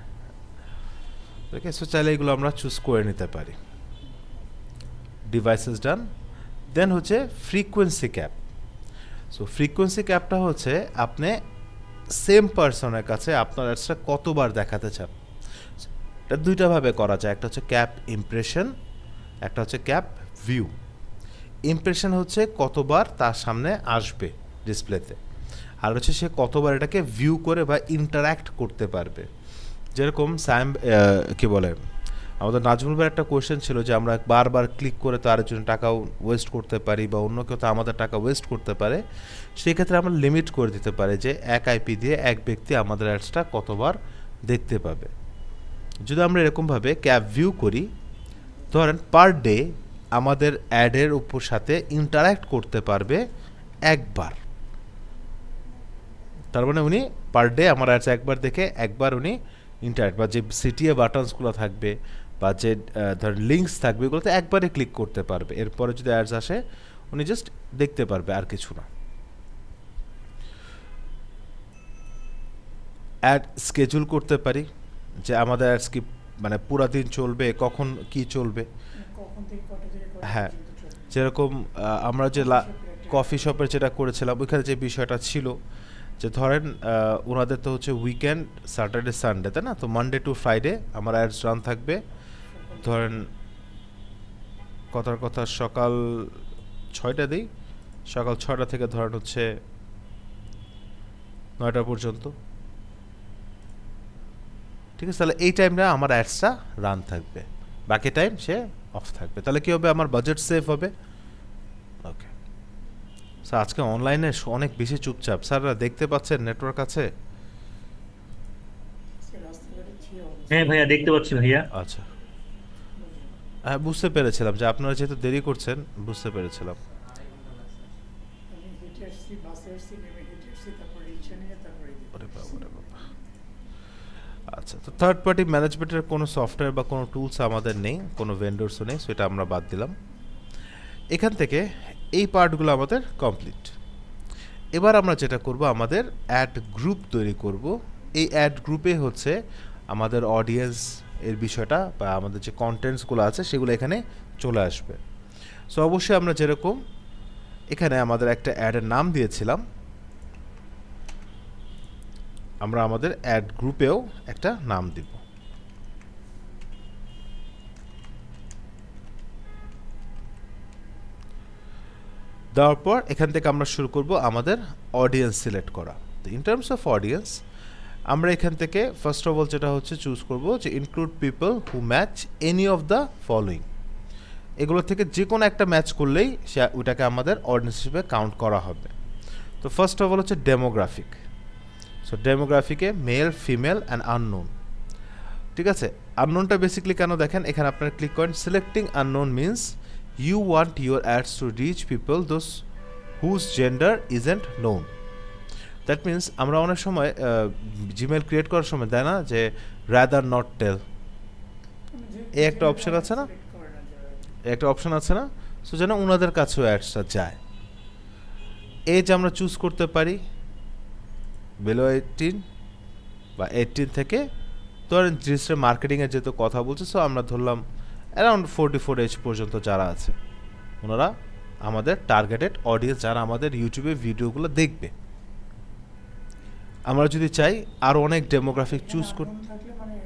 ওকে। সো চাইলে এগুলো আমরা চুজ করে নিতে পারি। ডিভাইসেস ডান। দেন হচ্ছে ফ্রিকোয়েন্সি ক্যাপ। সো ফ্রিকোয়েন্সি ক্যাপটা হচ্ছে আপনি সেম পার্সনের কাছে আপনার অ্যাডসটা কতবার দেখাতে চান। এটা দুইটাভাবে করা যায়, একটা হচ্ছে ক্যাপ ইমপ্রেশন, একটা হচ্ছে ক্যাপ ভিউ। ইমপ্রেশন হচ্ছে কতবার তার সামনে আসবে ডিসপ্লেতে, আর হচ্ছে সে কতবার এটাকে ভিউ করে বা ইন্টারাক্ট করতে পারবে। যেরকম কি বলে, আমাদের নাজমুল ভাইয়ের একটা কোয়েশ্চেন ছিল যে আমরা বারবার ক্লিক করে তো আরেকজন টাকাও ওয়েস্ট করতে পারি বা অন্য কেউ তো আমাদের টাকা ওয়েস্ট করতে পারে। সেই ক্ষেত্রে আমরা লিমিট করে দিতে পারি যে এক আইপি দিয়ে এক ব্যক্তি আমাদের অ্যাডসটা কতবার দেখতে পাবে। যদি আমরা এরকমভাবে ক্যাপ ভিউ করি, ধরেন পার ডে আমাদের অ্যাডের উপর সাথে ইন্টারাক্ট করতে পারবে একবার। তার মানে উনি পার ডে আমার অ্যাডস একবার দেখে একবার উনি ইন্টারাক্ট, বা যে সিটিএ বাটনসগুলো থাকবে বা যে ধরেন লিঙ্কস থাকবে এগুলোতে একবারে ক্লিক করতে পারবে। এরপরে যদি অ্যাডস আসে উনি জাস্ট দেখতে পারবে, আর কিছু না। অ্যাড স্কেজুল করতে পারি যে আমাদের অ্যাডস কি মানে পুরা দিন চলবে, কখন কি চলবে। কখন থেকে কটা থেকে কটা হ্যাঁ, পর্যন্ত চলবে। যেরকম আমরা যে কফি শপের যেটা করেছিলাম ওইখানে যে বিষয়টা ছিল যে ধরেন ওনাদের তো হচ্ছে উইকেন্ড স্যাটারডে সানডে, তাই না? তো মানডে টু ফ্রাইডে আমার অ্যাডস রান থাকবে। ধরেন কথার কথা সকাল 6টা দিই, সকাল 6টা থেকে ধরেন হচ্ছে 9টা পর্যন্ত। ঠিক আছে, তাহলে এই টাইমটা আমার অ্যাডসটা রান থাকবে, বাকি টাইম সে অফ থাকবে। তাহলে কী হবে, আমার বাজেট সেভ হবে। ওকে স্যার, আজকে অনলাইনে অনেক বেশি চুপচাপ। স্যাররা দেখতে পাচ্ছেন নেটওয়ার্ক আছে? আজকে রাস্তাঘাটে ছি অবস্থা। হ্যাঁ ভাইয়া, দেখতে পাচ্ছি ভাইয়া। আচ্ছা, হ্যাঁ বুঝতে পেরেছিলাম যে আপনারা যেহেতু দেরি করছেন, বুঝতে পেরেছিলাম। আমি হেঁটে আসছি, বাসে আসছি, নেমে হেঁটে আসছি, তারপর রিক্সা নিয়ে তারপর এই দিকে ওরে বাবা, আসছি। ওরে বাবা। আচ্ছা, তো থার্ড পার্টি ম্যানেজমেন্টের কোনো সফটওয়্যার বা কোনো টুলস আমাদের নেই, কোনো ভেন্ডরসও নেই, সেটা আমরা বাদ দিলাম। এখান থেকে এই পার্টগুলো আমাদের কমপ্লিট। এবার আমরা যেটা করব, আমাদের অ্যাড গ্রুপ তৈরি করব। এই অ্যাড গ্রুপে হচ্ছে আমাদের অডিয়েন্স এর বিষয়টা বা আমাদের যে কন্টেন্টসগুলো আছে সেগুলো এখানে চলে আসবে। সো অবশ্যই আমরা যেরকম এখানে আমাদের একটা অ্যাডের নাম দিয়েছিলাম, আমরা আমাদের অ্যাড গ্রুপেও একটা নাম দিব। দেওয়ার পর এখান থেকে আমরা শুরু করব আমাদের অডিয়েন্স সিলেক্ট করা। তো ইন টার্মস অফ অডিয়েন্স আমরা এখান থেকে ফার্স্ট অফ অল যেটা হচ্ছে চুজ করব যে include people who match any of the following. এগুলো থেকে যে কোনো একটা ম্যাচ করলেই সে ওইটাকে আমাদের অডিয়েন্স হিসেবে কাউন্ট করা হবে। তো ফার্স্ট অফ অল হচ্ছে ডেমোগ্রাফিক। সো ডেমোগ্রাফিকে মেল, ফিমেল অ্যান্ড আননোন। ঠিক আছে, আননোনটা বেসিক্যালি কেন দেখেন, এখানে আপনারা ক্লিক করেন selecting unknown means you want your ads to reach people those whose gender isn't known. That means আমরা অনেক সময় জিমেল ক্রিয়েট করার সময় দেয় না যে রাদার নট টেল, মানে এই একটা অপশন আছে না, select করে না যারা। একটা অপশন আছে না, সো যেন ওনাদের কাছেও অ্যাডসটা যায়। এজ আমরা চুজ করতে পারি বিলো 18 বা 18 থেকে, ধরেন ডিজিটাল মার্কেটিংয়ের যেহেতু কথা বলছে, সো আমরা ধরলাম অ্যারাউন্ড 44 এজ পর্যন্ত যারা আছে ওনারা আমাদের টার্গেটেড অডিয়েন্স, যারা আমাদের ইউটিউবে ভিডিওগুলো দেখবে। আমরা যদি চাই আরও অনেক ডেমোগ্রাফিক চুজ করতে, unknown থাকলে মানে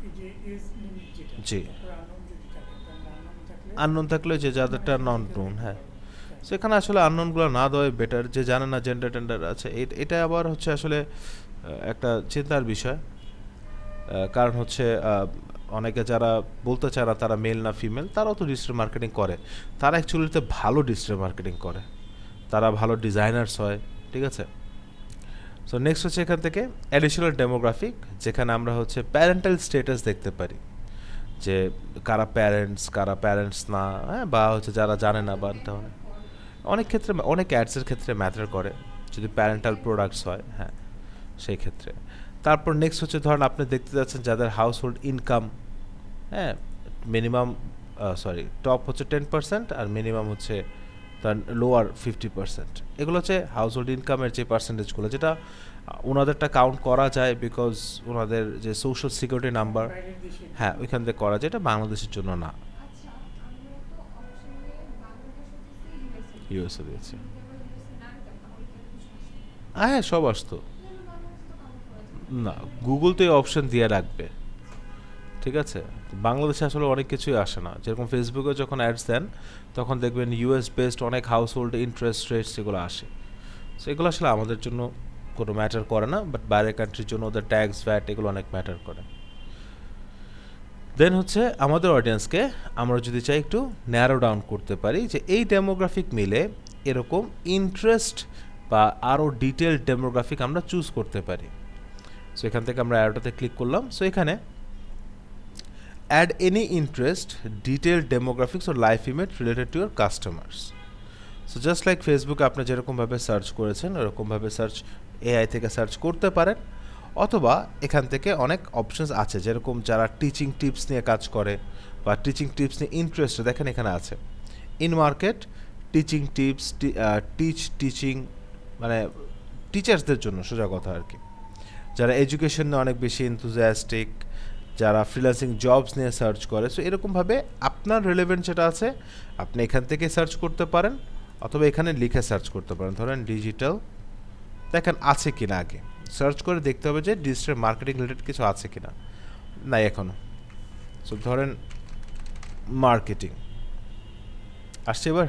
এই যে এজ লিমিট যেটা, জি তারপরে unknown যদি থাকে, তাহলে unknown থাকলে আননোন থাকলে যে যাদেরটা মানে নন এখান নোন, থেকে হ্যাঁ হ্যাঁ। সেখানে আসলে আননোনগুলো না দেওয়াই বেটার, যে জানে না জেন্ডার টেন্ডার আছে। এটা আবার হচ্ছে আসলে একটা চিন্তার বিষয়, কারণ হচ্ছে অনেকে যারা বলতে চায় না তারা মেল না ফিমেল, তারাও তো ডিজিটাল মার্কেটিং করে, তারা অ্যাকচুয়ালিতে ভালো ডিজিটাল মার্কেটিং করে, তারা ভালো ডিজাইনার্স হয়, ঠিক আছে। সো নেক্সট হচ্ছে এখান থেকে অ্যাডিশনাল ডেমোগ্রাফিক, যেখানে আমরা হচ্ছে প্যারেন্টাল স্টেটাস দেখতে পারি, যে কারা প্যারেন্টস না, হ্যাঁ, বা হচ্ছে যারা জানে না, বা অনেক ক্ষেত্রে অনেক অ্যাডসের ক্ষেত্রে ম্যাটার করে যদি প্যারেন্টাল প্রোডাক্টস হয়, হ্যাঁ সেই ক্ষেত্রে। তারপর নেক্সট হচ্ছে ধরেন আপনি দেখতে যাচ্ছেন যাদের হাউস হোল্ড ইনকাম, হ্যাঁ মিনিমাম টপ হচ্ছে 10% আর মিনিমাম হচ্ছে তার লোয়ার 50%, এগুলো হচ্ছে হাউস হোল্ড ইনকামের যে পার্সেন্টেজগুলো, যেটা ওনাদেরটা কাউন্ট করা যায় বিকজ ওনাদের যে সোশ্যাল সিকিউরিটি নাম্বার, বাইরের দেশে হ্যাঁ ওইখান থেকে করা যায়, এটা বাংলাদেশের জন্য না, আচ্ছা আমরা তো অপশনে বাংলাদেশ হচ্ছে ইউএসএ দিয়েছে। না তাহলে কি কিছু আসে হ্যাঁ সব আসতো তাহলে বাংলাদেশ তো কাউন্ট করা যায় না, গুগল তো এই অপশন দিয়ে রাখবে, ঠিক আছে। বাংলাদেশে আসলে অনেক কিছুই আসে না, যেরকম ফেসবুকে যখন অ্যাডস দেন তখন দেখবেন ইউএস বেসড অনেক হাউস হোল্ড ইন্টারেস্ট রেটস এগুলো আসে, সো এগুলো আসলে আমাদের জন্য কোনো ম্যাটার করে না, বাট বাইরের কান্ট্রির জন্য ওদের ট্যাক্স ভ্যাট এগুলো অনেক ম্যাটার করে। দেন হচ্ছে আমাদের অডিয়েন্সকে আমরা যদি চাই একটু ন্যারো ডাউন করতে পারি, যে এই ডেমোগ্রাফিক মিলে এরকম ইন্টারেস্ট বা আরও ডিটেল ডেমোগ্রাফিক আমরা চুজ করতে পারি। সো এখান থেকে আমরা অ্যারোটাতে ক্লিক করলাম, সো এখানে add any interest detail demographics ও life image related to your customers. So just like ফেসবুকে আপনি যেরকমভাবে সার্চ করেছেন ওরকমভাবে সার্চ এআই থেকে সার্চ করতে পারেন, অথবা এখান থেকে অনেক অপশনস আছে, যেরকম যারা টিচিং টিপস নিয়ে কাজ করে বা টিচিং টিপস নিয়ে ইন্টারেস্ট, দেখেন এখানে আছে in market teaching tips, teaching মানে টিচার্সদের জন্য সোজা কথা আর কি, যারা এডুকেশন নিয়ে অনেক বেশি এনথুজিয়াস্টিক, যারা ফ্রিল্যান্সিং জবস নিয়ে সার্চ করে। সো এরকমভাবে আপনার রিলেভেন্ট যেটা আছে আপনি এখান থেকে সার্চ করতে পারেন, অথবা এখানে লিখে সার্চ করতে পারেন, ধরেন ডিজিটাল, দেখেন আছে কিনা আগে সার্চ করে দেখতে হবে যে ডিজিটাল মার্কেটিং রিলেটেড কিছু আছে কিনা, নাই এখনও। সো ধরেন মার্কেটিং আসছে এবার,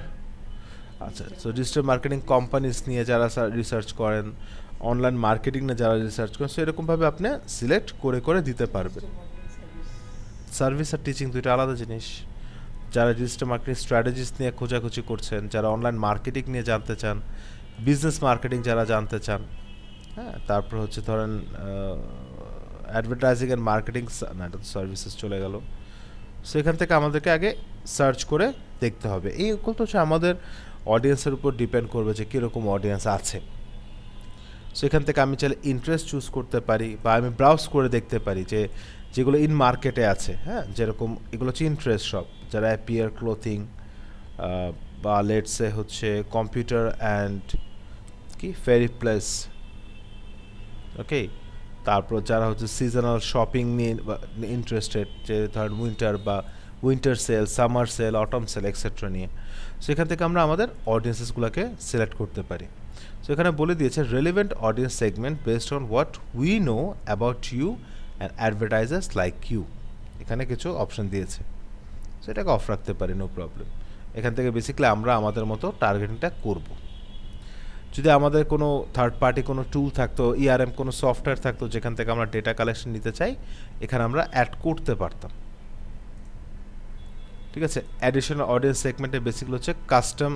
আচ্ছা। সো ডিজিটাল মার্কেটিং কোম্পানিজ নিয়ে যারা রিসার্চ করেন, অনলাইন মার্কেটিং নিয়ে যারা রিসার্চ করেন, সো এরকমভাবে আপনি সিলেক্ট করে করে দিতে পারবেন। সার্ভিস আর টিচিং দুইটা আলাদা জিনিস। যারা ডিজিটাল মার্কেটিং স্ট্র্যাটেজিস নিয়ে খোঁজাখুঁজি করছেন, যারা অনলাইন মার্কেটিং নিয়ে জানতে চান, বিজনেস মার্কেটিং যারা জানতে চান, হ্যাঁ তারপর হচ্ছে ধরেন অ্যাডভার্টাইজিং অ্যান্ড মার্কেটিং, না এটা তো সার্ভিসেস চলে গেল। সেখান থেকে আমাদেরকে আগে সার্চ করে দেখতে হবে। এইগুলো তো হচ্ছে আমাদের অডিয়েন্সের উপর ডিপেন্ড করবে যে কীরকম অডিয়েন্স আছে। সেখান থেকে আমি চাইলে ইন্টারেস্ট চুজ করতে পারি, বা আমি ব্রাউজ করে দেখতে পারি যে যেগুলো ইন মার্কেটে আছে, হ্যাঁ যেরকম এগুলো হচ্ছে ইন্টারেস্ট সব, যারা অ্যাপিয়ার ক্লোথিং বা লেটসে হচ্ছে কম্পিউটার অ্যান্ড কি ফেরি প্লেস, ওকে। তারপর যারা হচ্ছে সিজনাল শপিং নিয়ে ইন্টারেস্টেড, যে ধরেন উইন্টার বা winter sale, summer sale, autumn sale extra নিয়ে, সেখান থেকে আমরা আমাদের অডিয়েন্সেসগুলোকে সিলেক্ট করতে পারি। সো এখানে বলে দিয়েছে relevant audience segment based on what we know about you and advertisers like you, এখানে কিছু অপশন দিয়েছে, সো এটাকে অফ রাখতে পারি, নো প্রবলেম। এখান থেকে বেসিক্যালি আমরা আমাদের মতো টার্গেটিংটা করব। যদি আমাদের কোনো থার্ড পার্টি কোনো টুল থাকতো, ইআরএম কোনো সফটওয়্যার থাকতো যেখান থেকে আমরা ডেটা কালেকশন নিতে চাই, এখানে আমরা অ্যাড করতে পারতাম, ঠিক আছে। অ্যাডিশনাল অডিয়েন্স সেগমেন্টে বেসিক্যালি হচ্ছে কাস্টম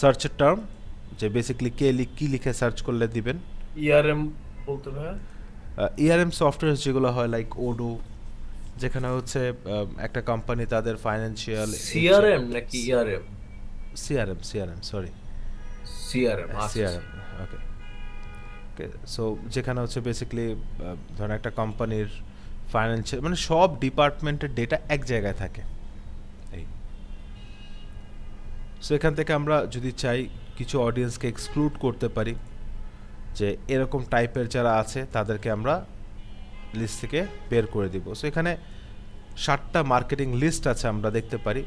সার্চের টার্ম, যে বেসিক্যালি কী লিখে সার্চ করলে দিবেন। ইআরএম বলতে ভাই ইআরএম সফটওয়্যার যেগুলো হয় লাইক ওডো, যেখানে হচ্ছে একটা কোম্পানি তাদের ফাইন্যান্সিয়াল সিআরএম নাকি ইআরএম? সিআরএম সরি সিআরএম সিআরএম, ওকে ওকে। সো যেখানে হচ্ছে বেসিক্যালি ধরেন একটা কোম্পানির ফাইন্যান্সিয়াল মানে সব ডিপার্টমেন্টের ডেটা এক জায়গায় থাকে, এই। সো এখান থেকে আমরা যদি চাই কিছু অডিয়েন্সকে এক্সক্লুড করতে পারি, যে এরকম টাইপের যারা আছে তাদেরকে আমরা লিস্ট থেকে বের করে দিব। সো এখানে 7টা মার্কেটিং লিস্ট আছে আমরা দেখতে পারি।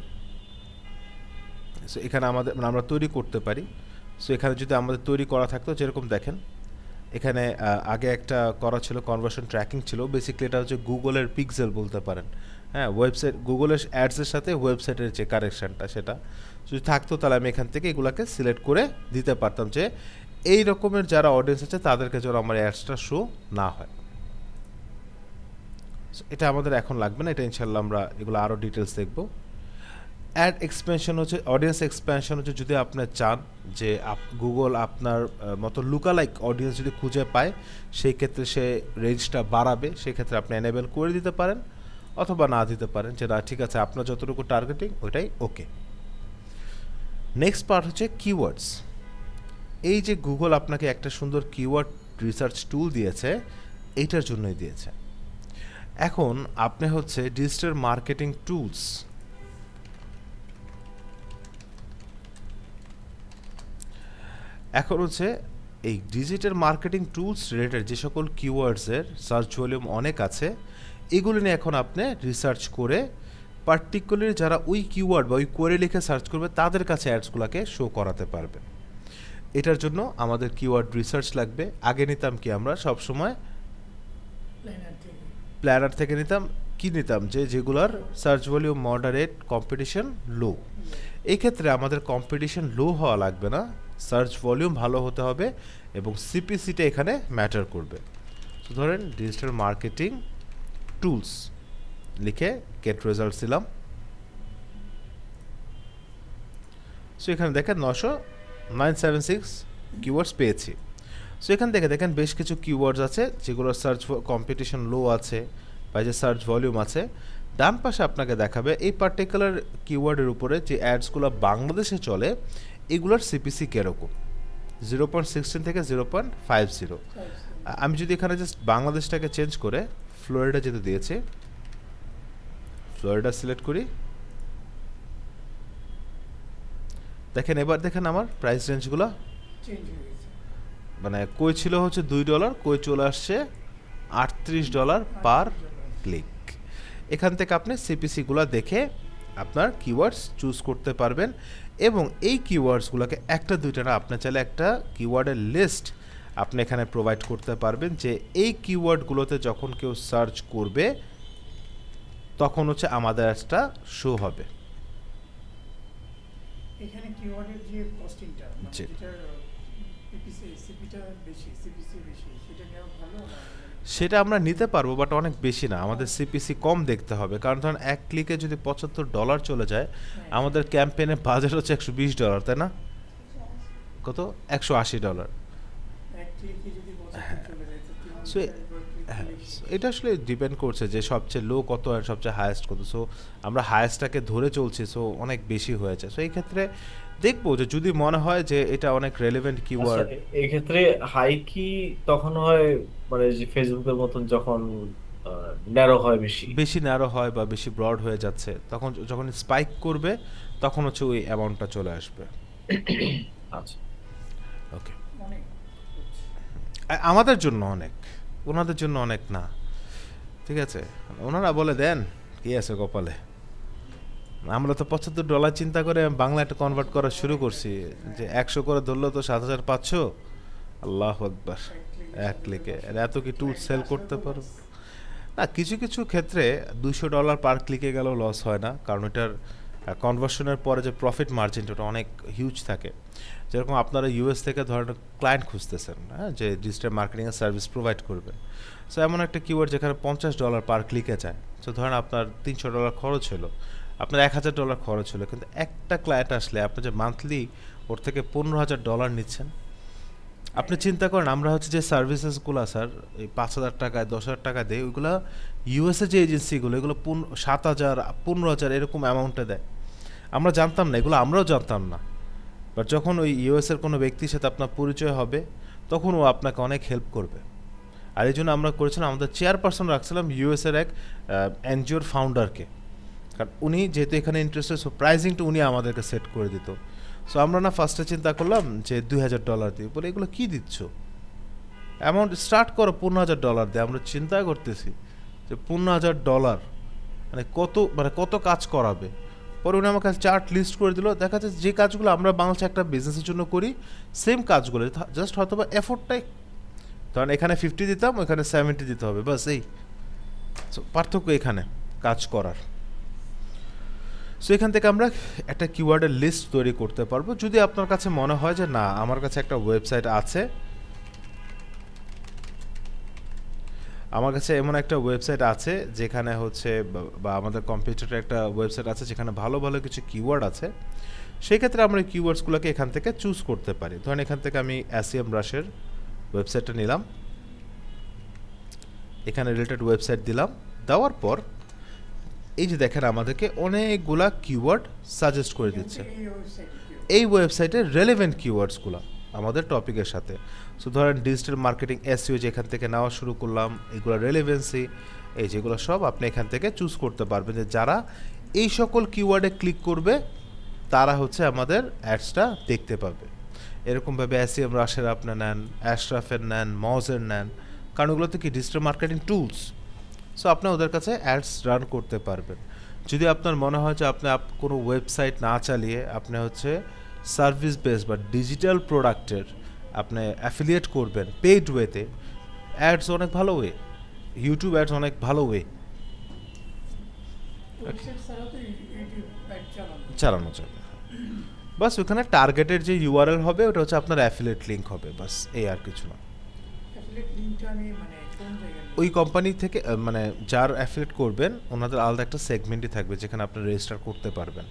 সো এখানে আমাদের মানে আমরা তৈরি করতে পারি। সো এখানে যদি আমাদের তৈরি করা থাকতো, যেরকম দেখেন এখানে আগে একটা করা ছিল কনভার্সন ট্র্যাকিং ছিল, বেসিক্যালি এটা হচ্ছে গুগলের পিক্সেল বলতে পারেন। হ্যাঁ, ওয়েবসাইট গুগলের অ্যাডসের সাথে ওয়েবসাইটের যে কানেকশানটা সেটা যদি থাকতো তাহলে আমি এখান থেকে এগুলাকে সিলেক্ট করে দিতে পারতাম যে এই রকমের যারা অডিয়েন্স আছে তাদেরকে যেন আমার অ্যাডসটা শো না হয়। So, এটা আমাদের এখন লাগবে না, এটা ইনশাল্লাহ আমরা এগুলো আরও ডিটেলস দেখব। অ্যাড এক্সপেনশন হচ্ছে অডিয়েন্স এক্সপেনশন হচ্ছে যদি আপনি চান যে গুগল আপনার মতো লুকালাইক অডিয়েন্স যদি খুঁজে পায় সেই ক্ষেত্রে সে রেঞ্জটা বাড়াবে, সেক্ষেত্রে আপনি এনেবেল করে দিতে পারেন অথবা না দিতে পারেন যে না ঠিক আছে আপনার যতটুকু টার্গেটিং ওইটাই ওকে। নেক্সট পার্ট হচ্ছে কিওয়ার্ডস। এই যে গুগল আপনাকে একটা সুন্দর কিওয়ার্ড রিসার্চ টুল দিয়েছে, এইটার জন্যই দিয়েছে। এখন আপনি হচ্ছে ডিজিটাল মার্কেটিং টুলস, এখন হচ্ছে এই ডিজিটাল মার্কেটিং টুলস রিলেটেড যে সকল কিওয়ার্ডসের সার্চ ভলিউম অনেক আছে এগুলো নিয়ে এখন আপনি রিসার্চ করে পার্টিকুলারলি যারা ওই কিওয়ার্ড বা ওই কোয়েরি লিখে সার্চ করবে তাদের কাছে অ্যাডসগুলোকে শো করাতে পারবে। এটার জন্য আমাদের কিওয়ার্ড রিসার্চ লাগবে। আগে নিতাম কি আমরা সবসময় প্ল্যানার থেকে নিতাম, কি নিতাম যে যেগুলোর সার্চ ভলিউম মডারেট, কম্পিটিশন লো। এই ক্ষেত্রে আমাদের কম্পিটিশন লো হওয়া লাগবে না, সার্চ ভলিউম ভালো হতে হবে এবং সিপিসিটা এখানে ম্যাটার করবে। তো ধরেন ডিজিটাল মার্কেটিং টুলস লিখে গেট রেজাল্টস দিলাম। সো এখানে দেখেন 976 কিওয়ার্ডস পেয়েছি। সো এখান থেকে দেখেন বেশ কিছু কিওয়ার্ডস আছে যেগুলোর সার্চ কম্পিটিশন লো আছে বা যে সার্চ ভলিউম আছে। ডান পাশে আপনাকে দেখাবে এই পার্টিকুলার কিওয়ার্ডের উপরে যে অ্যাডসগুলো বাংলাদেশে চলে এগুলোর সিপিসি কীরকম, 0.16 থেকে 0.50। আমি যদি এখানে জাস্ট বাংলাদেশটাকে চেঞ্জ করে ফ্লোরিডা যেতে দিয়েছি, ফ্লোরিডা সিলেক্ট করি, দেখেন এবার দেখেন আমার প্রাইস রেঞ্জগুলো চেঞ্জ হয়ে গেছে। মানে কই ছিল হচ্ছে $2, কই চলে আসছে $38 পার ক্লিক। এখান থেকে আপনি সিপিসিগুলো দেখে আপনার কিওয়ার্ডস চুজ করতে পারবেন এবং এই কিওয়ার্ডসগুলোকে একটা দুইটা না, আপনি চাইলে একটা কিওয়ার্ডের লিস্ট আপনি এখানে প্রোভাইড করতে পারবেন যে এই কিওয়ার্ডগুলোতে যখন কেউ সার্চ করবে তখন হচ্ছে আমাদের একটা শো হবে। এখানে কিওয়ার্ডের যে কস্টিংটা মানে জি। যেটা সিপিটা বেশি, সিপিসি বেশি, সেটা নেওয়া ভালো না? সেটা আমরা নিতে পারবো বাট অনেক বেশি না, আমাদের সিপিসি কম দেখতে হবে। কারণ ধরেন এক ক্লিকে যদি $75 চলে যায়, আমাদের ক্যাম্পেইনের বাজেট হচ্ছে $120, তাই না? কত? $180। এক ক্লিকে যদি বছর চলে যায় তো সো এটা আসলে ডিপেন্ড করছে যে সবচেয়ে লো কত আর সবচেয়ে হায়েস্ট কত। সো আমরা হায়েস্টটাকে ধরে চলছি, সো অনেক বেশি হয়েছে। সো এই ক্ষেত্রে দেখবো যে যদি মনে হয় যে এটা অনেক রেলেভেন্ট কিওয়ার্ড। এই ক্ষেত্রে হাই কি তখন হয় মানে যে ফেসবুকের মতন যখন ন্যারো হয় বেশি। বেশি ন্যারো হয় বা বেশি ব্রড হয়ে যাচ্ছে, তখন যখন স্পাইক করবে তখন হচ্ছে ওই অ্যামাউন্টটা চলে আসবে। আচ্ছা, ওকে, অনেক আমাদের জন্য অনেক, ওনাদের জন্য অনেক না। ঠিক আছে, ওনারা বলে দেন কি আছে কপালে। আমরা তো $75 চিন্তা করে বাংলা একটা কনভার্ট করা শুরু করছি যে 100 করে ধরলো তো 7500। আল্লাহ আকবার, এক ক্লিকে এত কি টুল সেল করতে পারবো না। কিছু কিছু ক্ষেত্রে $200 পার ক্লিকে গেলেও লস হয় না, কারণ এটার কনভার্সনের পরে যে প্রফিট মার্জিনটা ওটা অনেক হিউজ থাকে। যেরকম আপনারা ইউএস থেকে ধরেন ক্লায়েন্ট খুঁজতেছেন, হ্যাঁ, যে ডিজিটাল মার্কেটিংয়ের সার্ভিস প্রোভাইড করবে। সো এমন একটা কিওয়ার্ড যেখানে $50 পার ক্লিকে যায়, সো ধরেন আপনার $300 খরচ হলো, আপনার $1000 খরচ হলো, কিন্তু একটা ক্লায়েন্ট আসলে আপনি যে মান্থলি ওর থেকে $15,000 নিচ্ছেন। আপনি চিন্তা করেন আমরা হচ্ছে যে সার্ভিসেসগুলো স্যার এই 5,000 টাকায় 10,000 টাকা দেয়, ওইগুলো ইউএসএ যে এজেন্সিগুলো এগুলো 7,000 15,000 এরকম অ্যামাউন্টে দেয়। আমরা জানতাম না, এগুলো আমরাও জানতাম না। বাট যখন ওই ইউএসের কোনো ব্যক্তির সাথে আপনার পরিচয় হবে তখন ও আপনাকে অনেক হেল্প করবে। আর এই জন্য আমরা করেছিলাম আমাদের চেয়ারপারসন রাখছিলাম ইউএসের এক এনজিওর ফাউন্ডারকে, কারণ উনি যেহেতু এখানে ইন্টারেস্টেড, সো প্রাইজিংটা উনি আমাদেরকে সেট করে দিত। সো আমরা না ফার্স্টে চিন্তা করলাম যে $2,000 দিয়ে, বলে এগুলো কী দিচ্ছ, অ্যামাউন্ট স্টার্ট করো $15,000 দিয়ে। আমরা চিন্তা করতেছি যে $15,000 মানে কত কাজ করাবে। পরে উনি আমাকে চার্ট লিস্ট করে দিল, দেখা যাচ্ছে যে কাজগুলো আমরা বাংলাদেশে একটা বিজনেসের জন্য করি সেম কাজগুলো, জাস্ট হয়তো বা এফোর্টটাই ধরেন এখানে 50 দিতাম, ওখানে 70 দিতে হবে, বাস এই। সো পার্থক্য এখানে কাজ করার। সো এখান থেকে আমরা একটা কিওয়ার্ডের লিস্ট তৈরি করতে পারবো। যদি আপনার কাছে মনে হয় যে না, আমার কাছে একটা ওয়েবসাইট আছে, আমার কাছে এমন একটা ওয়েবসাইট আছে যেখানে হচ্ছে বা আমাদের কম্পিউটারে একটা ওয়েবসাইট আছে যেখানে ভালো ভালো কিছু কিওয়ার্ড আছে, সেই ক্ষেত্রে আমরা এই কিওয়ার্ডসগুলোকে এখান থেকে চুজ করতে পারি। ধরেন এখান থেকে আমি SEMrush-এর ওয়েবসাইটটা নিলাম, এখানে রিলেটেড ওয়েবসাইট দিলাম, দেওয়ার পর এই যে দেখেন আমাদেরকে অনেকগুলা কিওয়ার্ড সাজেস্ট করে দিচ্ছে। এই ওয়েবসাইটে এই ওয়েবসাইটের রেলেভেন্ট কিওয়ার্ডসগুলো আমাদের টপিকের সাথে। সো ধরেন ডিজিটাল মার্কেটিং SEO যেখান থেকে নেওয়া শুরু করলাম, এগুলো রেলেভেন্সি, এই যেগুলো সব আপনি এখান থেকে চুজ করতে পারবেন যে যারা এই সকল কিওয়ার্ডে ক্লিক করবে তারা হচ্ছে আমাদের অ্যাডসটা দেখতে পাবে। এরকমভাবে SEMrush-এর আপনি নেন, অ্যাশরাফের নেন, মজের নেন, কারণ ওগুলোতে কি ডিজিটাল মার্কেটিং টুলস। সো আপনি ওদের কাছে অ্যাডস রান করতে পারবেন। যদি আপনার মনে হয় যে আপনি কোনো ওয়েবসাইট না চালিয়ে আপনি হচ্ছে সার্ভিস বেস বা ডিজিটাল প্রোডাক্টের আপনি অ্যাফিলিয়েট করবেন পেইড ওয়েতে, অ্যাডস অনেক ভালো ওয়ে, ইউটিউব অ্যাডস অনেক ভালো ওয়ে ওয়েবসাইট ছাড়াও তো ইউটিউব অ্যাড চালানো চালানো যাবে। বাস ওখানে টার্গেটের যে ইউআরএল হবে ওটা হচ্ছে আপনার অ্যাফিলিয়েট লিঙ্ক হবে, বাস এই আর কিছু না। অ্যাফিলিয়েট লিংকটা আমি মানে কোন জায়গায় ওই কোম্পানি থেকে মানে যার অ্যাফিলিয়েট করবেন ওনাদের আলাদা একটা সেগমেন্টই থাকবে যেখানে আপনি রেজিস্টার করতে পারবেন।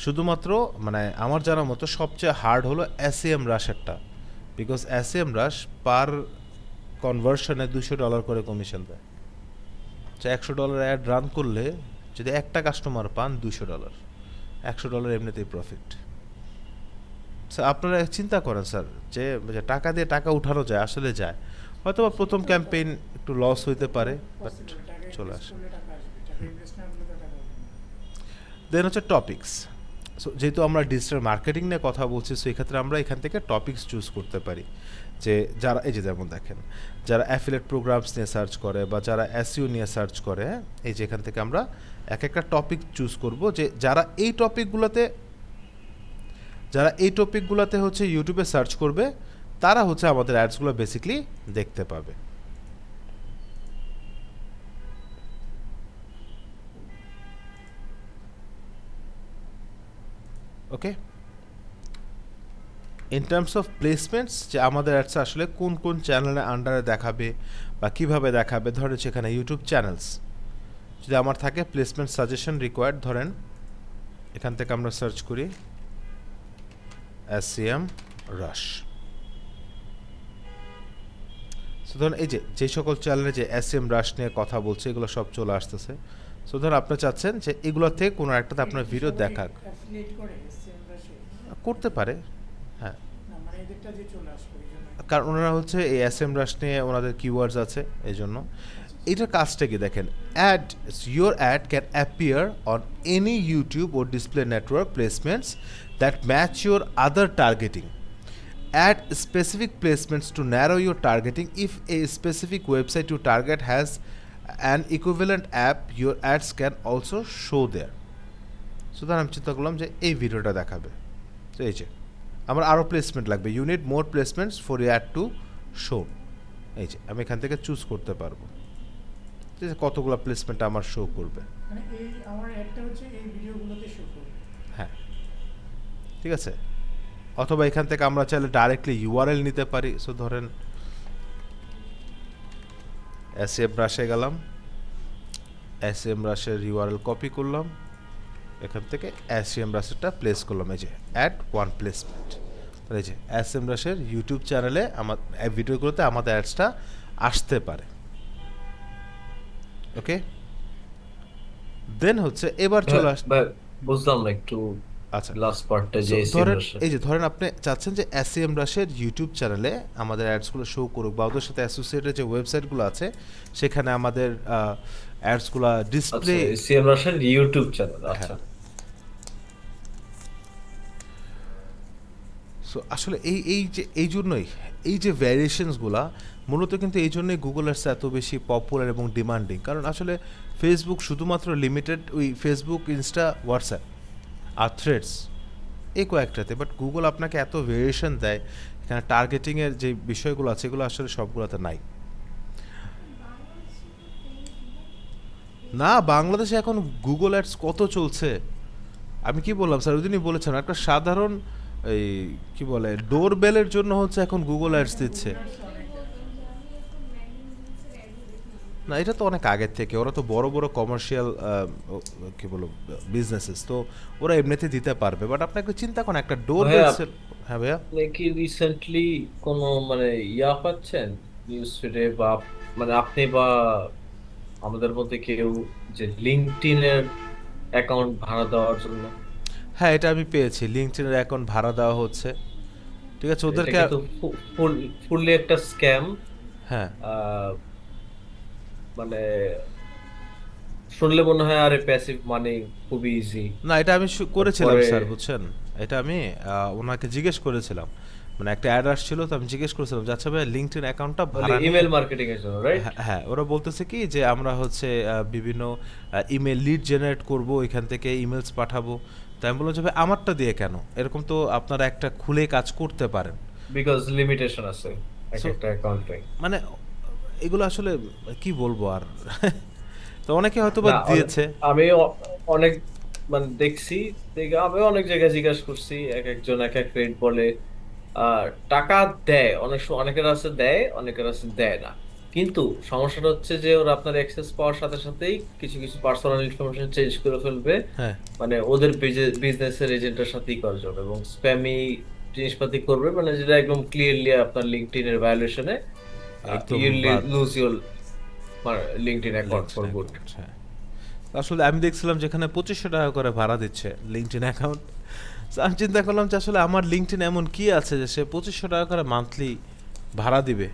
শুধুমাত্র মানে আমার জানার মতো সবচেয়ে হার্ড হলো SEMrush-এরটা, বিকজ SEMrush পার কনভার্সনে $200 করে কমিশন দেয়। তো $100 অ্যাড রান করলে যদি একটা কাস্টমার পান $200, $100 এমনিতেই প্রফিট। স্যার আপনারা চিন্তা করেন স্যার যে যে টাকা দিয়ে টাকা উঠানো যায়, আসলে যায়, হয়তো বা প্রথম ক্যাম্পেইন একটু লস হইতে পারে, বাট চলে আসে। টাকা আসবে, টাকা ইনভেস্ট না করলে তো টাকা আসবে না। দেন হচ্ছে টপিকস। সো যেহেতু আমরা ডিজিটাল মার্কেটিং নিয়ে কথা বলছি, সো এক্ষেত্রে আমরা এখান থেকে টপিকস চুজ করতে পারি যে যারা এই যে যেমন দেখেন যারা অ্যাফিলিয়েট প্রোগ্রামস নিয়ে সার্চ করে বা যারা SEO নিয়ে সার্চ করে, এই যে এখান থেকে আমরা এক একটা টপিক চুজ করব যে যারা এই টপিকগুলোতে হচ্ছে ইউটিউবে সার্চ করবে তারা হচ্ছে আমাদের অ্যাডসগুলো বেসিক্যালি দেখতে পাবে। ওকে, ইন টার্মস অফ প্লেসমেন্টস যে আমাদের অ্যাডস আসলে কোন কোন চ্যানেলের আন্ডারে দেখাবে বা কিভাবে দেখাবে, ধরেন সেখানে ইউটিউব চ্যানেলস যদি আমার থাকে প্লেসমেন্ট সাজেশন রিকোয়ার্ড, ধরেন এখান থেকে আমরা সার্চ করি SEMrush। সো ধরুন এই যে সকল চ্যানেলে যে SEMrush নিয়ে কথা বলছে এগুলো সব চলে আসতেছে। সো ধরুন আপনি চাচ্ছেন যে এগুলো থেকে কোনো একটাতে আপনার ভিডিও দেখাক, অ্যাফিলিয়েট করে SEMrush-এ করতে পারে, হ্যাঁ, না মানে এদেরটা যে চলে আসবে এই জন্য। কারণ ওনারা হচ্ছে এই SEMrush নিয়ে ওনাদের কিওয়ার্ডস আছে এই জন্য। এটার কাজটা কি দেখেন, your ad can appear on any YouTube or display network placements that match your other targeting. Add specific placements to narrow your targeting. If a specific website you target has an equivalent app, your ads can also show there. সুতরাং আমি চিন্তা করলাম যে এই ভিডিওটা দেখাবে, তো এই যে আমার আরও প্লেসমেন্ট লাগবে, you need more placements for ad to show. এই যে আমি এখান থেকে চুজ করতে পারবো যে কতগুলো প্লেসমেন্ট আমার শো করবে। মানে এই আমার অ্যাডটা হচ্ছে এই ভিডিওগুলোতে শো করবে। হ্যাঁ, ঠিক আছে। অথবা এখান থেকে আমরা চাইলে ডাইরেক্টলি ইউআরএল নিতে পারি। সো ধরেন SEMrush-এ গেলাম, SEMrush-এর ইউআরএল কপি করলাম, এখান থেকে SEMrush-এরটা প্লেস করলাম, এই যে অ্যাড ওয়ান প্লেসমেন্ট। তাহলে এই যে SEMrush-এর ইউটিউব চ্যানেলে আমার ভিডিওগুলোতে আমাদের অ্যাডসটা আসতে পারে। ওকে, দেন হচ্ছে এবার চলে আস, বুঝলাম না একটু আচ্ছা লাস্ট পার্টটা যে So, ধরেন SEMrush-এর। এই যে ধরেন আপনি চাচ্ছেন যে SEMrush-এর ইউটিউব চ্যানেলে আমাদের অ্যাডসগুলো শো করুক বা ওদের সাথে অ্যাসোসিয়েটেড যে ওয়েবসাইটগুলো আছে সেখানে আমাদের অ্যাডসগুলো আচ্ছা, ডিসপ্লে। SEMrush-এর ইউটিউব চ্যানেল, আচ্ছা। সো আসলে এই জন্যই এই যে ভ্যারিয়েশনসগুলা মূলত কিন্তু এই জন্যই গুগল অ্যাডস এত বেশি পপুলার এবং ডিমান্ডিং, কারণ আসলে ফেসবুক শুধুমাত্র লিমিটেড ওই ফেসবুক, ইনস্টা, হোয়াটসঅ্যাপ আর থ্রেডস এই কয়েকটাতে, বাট গুগল আপনাকে এত ভেরিয়েশন দেয় এখানে টার্গেটিংয়ের যে বিষয়গুলো আছে এগুলো আসলে সবগুলোতে নাই। বাংলাদেশে তো ফেসবুক না, বাংলাদেশে এখন গুগল অ্যাডস কত চলছে। আমি কি বললাম স্যার, ওই দিনই বলেছেন একটা সাধারণ এই কি বলে ডোর বেলের জন্য হচ্ছে এখন গুগল অ্যাডস দিচ্ছে। বলবেন যে আমি এখন ম্যাগনেট জিন্সের অ্যাডও দেখি। না, এটা তো অনেক আগের থেকে, ওরা তো বড় বড় কমার্শিয়াল কি বলবো বিজনেসেস, তো ওরা এমনিতে দিতে পারবে। বাট আপনি একটা চিন্তা করেন একটা ডোর বেল। ভাইয়া, হ্যাঁ ভাইয়া। আপনি কি রিসেন্টলি কোনো মানে পাচ্ছেন নিউজ ফিডে, বা মানে আপনি বা আমাদের মধ্যে কেউ, যে লিঙ্কডইনের অ্যাকাউন্ট ভাড়া দেওয়ার জন্য? হ্যাঁ, এটা আমি পেয়েছি, লিঙ্কডইনের অ্যাকাউন্ট ভাড়া দেওয়া হচ্ছে। ঠিক আছে, এটা ওদেরকে কিন্তু ফুললি একটা স্ক্যাম। হ্যাঁ। মানে শুনলে মনে হয় আরে প্যাসিভ মানি খুবই ইজি। না, এটা আমি করেছিলাম পরে স্যার, বুঝছেন। এটা আমি ওনাকে জিজ্ঞেস করেছিলাম, মানে একটা অ্যাড আসছিল, তো আমি জিজ্ঞেস করেছিলাম যে আচ্ছা ভাই লিঙ্কডইন অ্যাকাউন্টটা মানে ভাড়া নিয়ে। ইমেল মার্কেটিং এর জন্য, রাইট? হ্যাঁ হ্যাঁ, ওরা বলতেছে কি যে আমরা হচ্ছে বিভিন্ন ইমেল লিড জেনারেট করব, এখান থেকে ইমেলস পাঠাবো। তাই আমি বললাম যে ভাই আমারটা দিয়ে কেন, এরকম তো আপনারা একটা খুলে কাজ করতে পারেন। বিকজ লিমিটেশন আছে এক সো একটা অ্যাকাউন্টে। মানে এগুলো আসলে কি বলবো আর তো অনেকে হয়তো বা না, দিয়েছে। আমি অনেক মানে দেখছি, দেখে আমি অনেক জায়গায় জিজ্ঞাসা করছি, এক একজন এক এক রেট বলে। আর টাকা দেয় অনেক সময়, অনেকের আছে দেয়, অনেকের আছে দেয় না। কিন্তু সমস্যাটা হচ্ছে যে ওরা আপনার অ্যাক্সেস পাওয়ার সাথে সাথেই কিছু কিছু পার্সোনাল ইনফরমেশন চেঞ্জ করে ফেলবে, হ্যাঁ, মানে ওদের বিজনেসের এজেন্টের সাথেই করার জন্য, এবং স্প্যামি জিনিসপাতি করবে, মানে যেটা একদম ক্লিয়ারলি আপনার লিঙ্কডইন এর ভায়োলেশনে। একদম ইউ বাদ। Lose your LinkedIn account for LinkedIn good. Account, হ্যাঁ। আসলে আমি দেখছিলাম যেখানে 2500 টাকা করে ভাড়া দিচ্ছে লিঙ্কডইন অ্যাকাউন্ট। আমি চিন্তা করলাম যে আসলে আমার লিঙ্কডইন এমন কি আছে যে সে 2500 টাকা করে মান্থলি ভাড়া দিবে।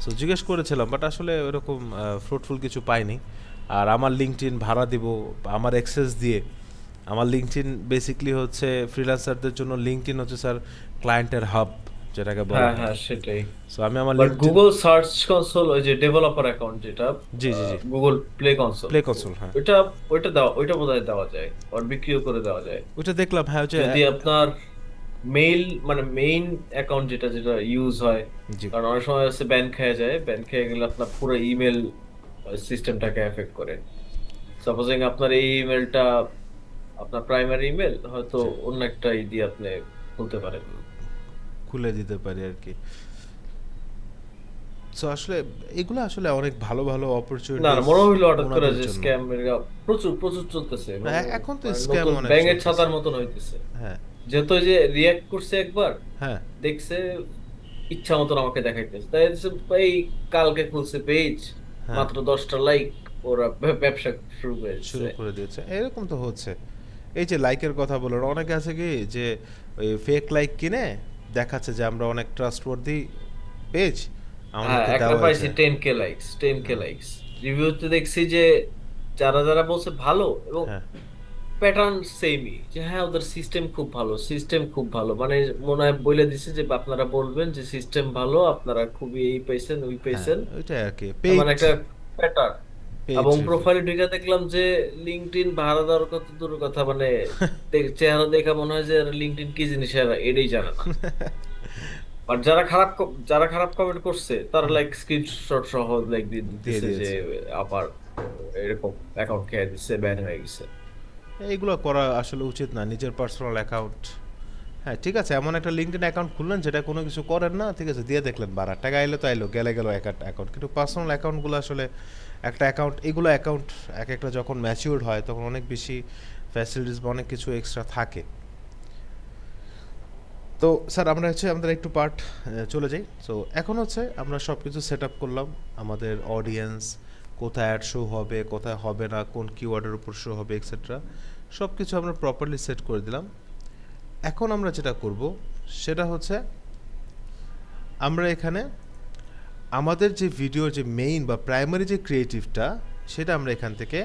সো জিজ্ঞেস করেছিলাম, বাট আসলে ওরকম ফ্রুটফুল কিছু পাইনি। আর আমার লিঙ্কডইন ভাড়া দিব আমার অ্যাক্সেস দিয়ে। আমার লিঙ্কডইন বেসিক্যালি হচ্ছে ফ্রিল্যান্সারদের জন্য, লিঙ্কডইন হচ্ছে স্যার ক্লায়েন্টের হাব যেটাকে বলা হ্যাঁ হয়। হ্যাঁ, সেটাই। সো আমি আমার but LinkedIn. Google search console, ওই যে ডেভেলপার অ্যাকাউন্ট যেটা, জি জি জি, Google play console, play console, হ্যাঁ। ওইটা ওইটা বোধহয় দেওয়া যায়, আর বিক্রিও করে দেওয়া যায়। ওইটা দেখলাম, হ্যাঁ, ওই যে যদি আপনার মেইল মানে মেইন অ্যাকাউন্ট যেটা যেটা ইউজ হয়, জি কারণ অনেক সময় আছে ব্যান খেয়ে যায়, ব্যান খেয়ে গেলে আপনার পুরো ইমেল সিস্টেমটাকে এফেক্ট করে। সাপোজিং আপনার এই ইমেলটা আপনার প্রাইমারি ইমেল, হয়তো জি, অন্য একটা ই দিয়ে আপনি খুলতে পারেন। খুলে দিতে পারি আর কি। সো আসলে এগুলো আসলে অনেক ভালো ভালো না না, অপরচুনিটিস মনে হইলো হঠাৎ করে ওনাদের যে জন্য। স্ক্যাম প্রচুর প্রচুর চলতেছে, এবং এখন তো মানে স্ক্যাম নতুন অনেক ব্যাঙের চলতেছে। ছাতার মতন হইতেছে। হ্যাঁ যেহেতু ওই যে রিয়াক্ট করছে একবার, হ্যাঁ দেখছে ইচ্ছা মতন আমাকে দেখাইতেছে, তাই হচ্ছে এই কালকে খুলছে পেজ, হ্যাঁ, মাত্র 10টা লাইক, ওরা ব্যবসা শুরু করেছে। শুরু করে দিয়েছে, এরকম তো হচ্ছে। এই যে লাইকের কথা বললো, অনেকে আছে কি যে ওই ফেক লাইক কিনে দেখাচ্ছে যে আমরা অনেক ট্রাস্টওয়ার্দি পেজ, হ্যাঁ, আমাদেরকে একটা দেওয়া পাইছি হয়েছে। 10K লাইকস, 10K হ্যাঁ লাইকস। রিভিউতে দেখছি যে যারা যারা বলছে ভালো, এবং হ্যাঁ প্যাটার্ন সেমই, যে হ্যাঁ ওদের সিস্টেম খুব ভালো, সিস্টেম খুব ভালো, মানে মনে হয় বলে দিছে যে আপনারা বলবেন যে সিস্টেম ভালো, আপনারা খুবই এই পাইছেন ওই হ্যাঁ, পাইছেন, ওইটাই আর কি, মানে পেইড একটা প্যাটার্ন। পেইড এবং রিভিউ। প্রোফাইলে ঢুকে দেখলাম যে লিঙ্কডইন ভাড়া দেওয়ার কত দূর কথা, মানে চেহারা দেখা মনে হয় যে লিঙ্কডইন কি জিনিস এরা এটাই জানে না। আর যারা খারাপ কমেন্ট করছে তারা লাইক স্ক্রিনশট সহ লাইক দিয়ে দিয়ে দিতেছে যে দিয়েছে। আবার এরকম অ্যাকাউন্ট খেয়ে দিচ্ছে, ব্যান হয়ে গেছে। এইগুলো করা আসলে উচিত না, নিজের পার্সোনাল অ্যাকাউন্ট। হ্যাঁ ঠিক আছে, এমন একটা লিঙ্কডইন অ্যাকাউন্ট খুললেন যেটা কোনো কিছু করেন না, ঠিক আছে, দিয়ে দেখলেন বাড়া টাকা এলো তো এলো, গেলে গেল অ্যাকাউন্ট। কিন্তু পার্সোনাল অ্যাকাউন্টগুলো আসলে একটা অ্যাকাউন্ট, এগুলো অ্যাকাউন্ট এক একটা যখন ম্যাচিউরড হয় তখন অনেক বেশি ফ্যাসিলিটিস বা অনেক কিছু এক্সট্রা থাকে। তো স্যার আমরা হচ্ছে আমাদের একটু পার্ট চলে যাই। সো এখন হচ্ছে আমরা সব কিছু সেট আপ করলাম, আমাদের অডিয়েন্স কোথায় অ্যাড শো হবে, কোথায় হবে না, কোন কিওয়ার্ডের উপর শো হবে এক্সেট্রা, সব কিছু আমরা প্রপারলি সেট করে দিলাম। এখন আমরা যেটা করব সেটা হচ্ছে আমরা এখানে আমাদের যে ভিডিওর যে মেইন বা প্রাইমারি যে ক্রিয়েটিভটা, সেটা আমরা এখান থেকে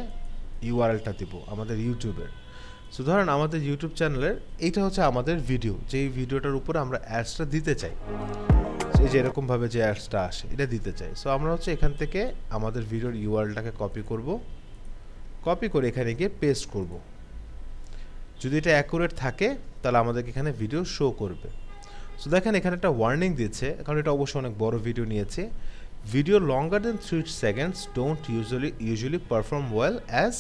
ইউআরএলটা দিব আমাদের ইউটিউবের। সো ধরেন আমাদের ইউটিউব চ্যানেলের এইটা হচ্ছে আমাদের ভিডিও, যেই ভিডিওটার উপরে আমরা অ্যাডসটা দিতে চাই, এই যে এরকমভাবে যে অ্যাডসটা আসে এটা দিতে চাই। সো আমরা হচ্ছে এখান থেকে আমাদের ভিডিওর ইউআরএলটাকে কপি করব, কপি করে এখানে গিয়ে পেস্ট করব। যদি এটা অ্যাকুরেট থাকে তাহলে আমাদেরকে এখানে ভিডিও শো করবে। সো দেখেন এখানে একটা ওয়ার্নিং দিচ্ছে, কারণ এটা অবশ্যই অনেক বড় ভিডিও নিয়েছে। Video longer than 3 seconds don't usually perform well as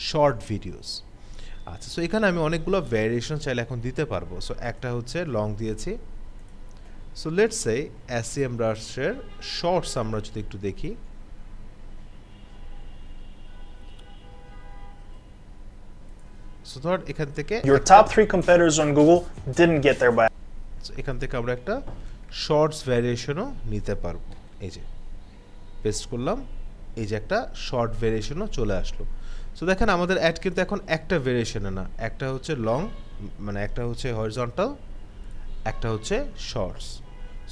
short videos. আচ্ছা, সো এখানে আমি অনেকগুলো ভ্যারিয়েশন চাইলে এখন দিতে পারবো। সো একটা হচ্ছে লং দিয়েছি। সো লেটস সে SEMrush-এর শর্টস আমরা যদি একটু দেখি, সো ধর এখান থেকে Your top 3 competitors on Google didn't get there by এখান থেকে আমরা একটা শর্টস ভ্যারিয়েশনও নিতে পারবো। এই যে পেস্ট করলাম, এই যে একটা শর্ট ভ্যারিয়েশনও চলে আসলো। সো দেখেন আমাদের অ্যাড কিন্তু এখন একটা ভ্যারিয়েশনে না, একটা হচ্ছে লং, মানে একটা হচ্ছে হরিজন্টাল, একটা হচ্ছে শর্টস।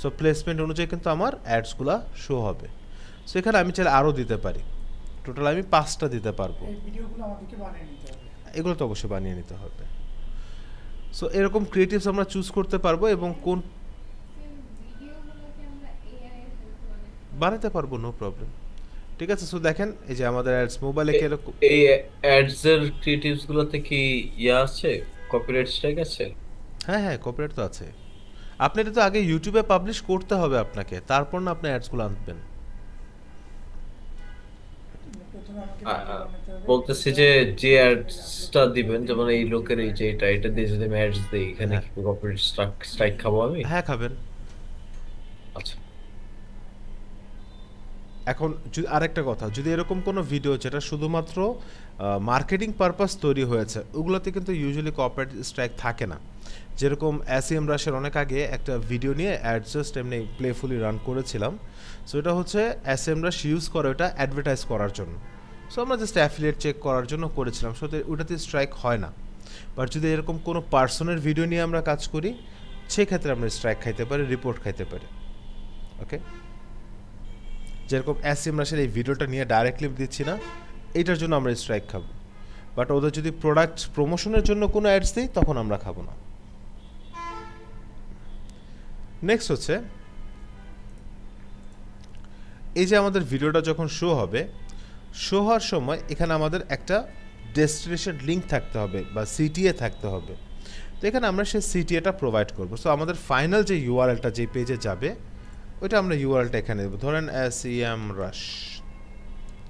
সো প্লেসমেন্ট অনুযায়ী কিন্তু আমার অ্যাডসগুলো শো হবে। সো এখানে আমি চাইলে আরও দিতে পারি, টোটাল আমি 5টা দিতে পারবো। এই ভিডিওগুলো আমাদেরকে বানিয়ে নিতে হবে। এগুলো তো অবশ্যই বানিয়ে নিতে হবে। সো এরকম ক্রিয়েটিভস আমরা চুজ করতে পারবো এবং কোন ভিডিওগুলোকে আমরা এআই এর হেল্প বানাতে পারবো, নো প্রবলেম। ঠিক আছে, সো দেখেন এই যে আমাদের অ্যাডস মোবাইলে কিরকম, এই অ্যাডস এর ক্রিয়েটিভস গুলোতে কি ইয়া আছে, কপিরাইট স্ট্রাইক আছে? হ্যাঁ হ্যাঁ, কপিরাইট তো আছে। আপনি এটা তো আগে ইউটিউবে পাবলিশ করতে হবে আপনাকে, তারপর না আপনি অ্যাডসগুলো আনবেন। প্রথমে আমাকে আ- ভিডিও আ- বানাতে হবে। বলতেছি যে যে অ্যাডসটা দিবেন, যেমন এই লোকের এই যে এটা দিয়ে যদি আমি অ্যাডস দিই, এখানে হ্যাঁ। কি কপিরাইট স্ট্রাইক খাবো আমি? হ্যাঁ খাবেন। আচ্ছা, এখন আরেকটা কথা, যদি এরকম কোনো ভিডিও যেটা শুধুমাত্র মার্কেটিং পারপাস তৈরি হয়েছে, ওগুলোতে কিন্তু ইউজুয়ালি কপিরাইট স্ট্রাইক থাকে না। যেরকম SEMrush-এর অনেক আগে একটা ভিডিও নিয়ে অ্যাড জাস্ট এমনি প্লেফুলি রান করেছিলাম। সো এটা হচ্ছে SEMrush ইউজ করে ওটা অ্যাডভার্টাইজ করার জন্য। সো আমরা জাস্ট অ্যাফিলিয়েট চেক করার জন্য করেছিলাম, সো ওটাতে স্ট্রাইক হয় না। বাট যদি এরকম কোনো পার্সনের ভিডিও নিয়ে আমরা কাজ করি, সেক্ষেত্রে আমরা স্ট্রাইক খাইতে পারি, রিপোর্ট খাইতে পারি। ওকে, যেরকম SEMrush-এর এই ভিডিওটা নিয়ে ডাইরেক্টলি দিচ্ছি না, এইটার জন্য আমরা স্ট্রাইক খাবো। বাট ওদের যদি প্রোডাক্ট প্রমোশনের জন্য কোনো অ্যাডস দিই, তখন আমরা খাবো না। নেক্সট হচ্ছে এই যে আমাদের ভিডিওটা যখন শো হবে, শো হওয়ার সময় এখানে আমাদের একটা ডেস্টিনেশন লিঙ্ক থাকতে হবে বা CTA থাকতে হবে। তো এখানে আমরা সেই CTA-টা প্রোভাইড করবো। সো আমাদের ফাইনাল যে URL-টা যে পেজে যাবে, ওইটা আমরা URL-টা এখানে দেবো। ধরেন SEMrush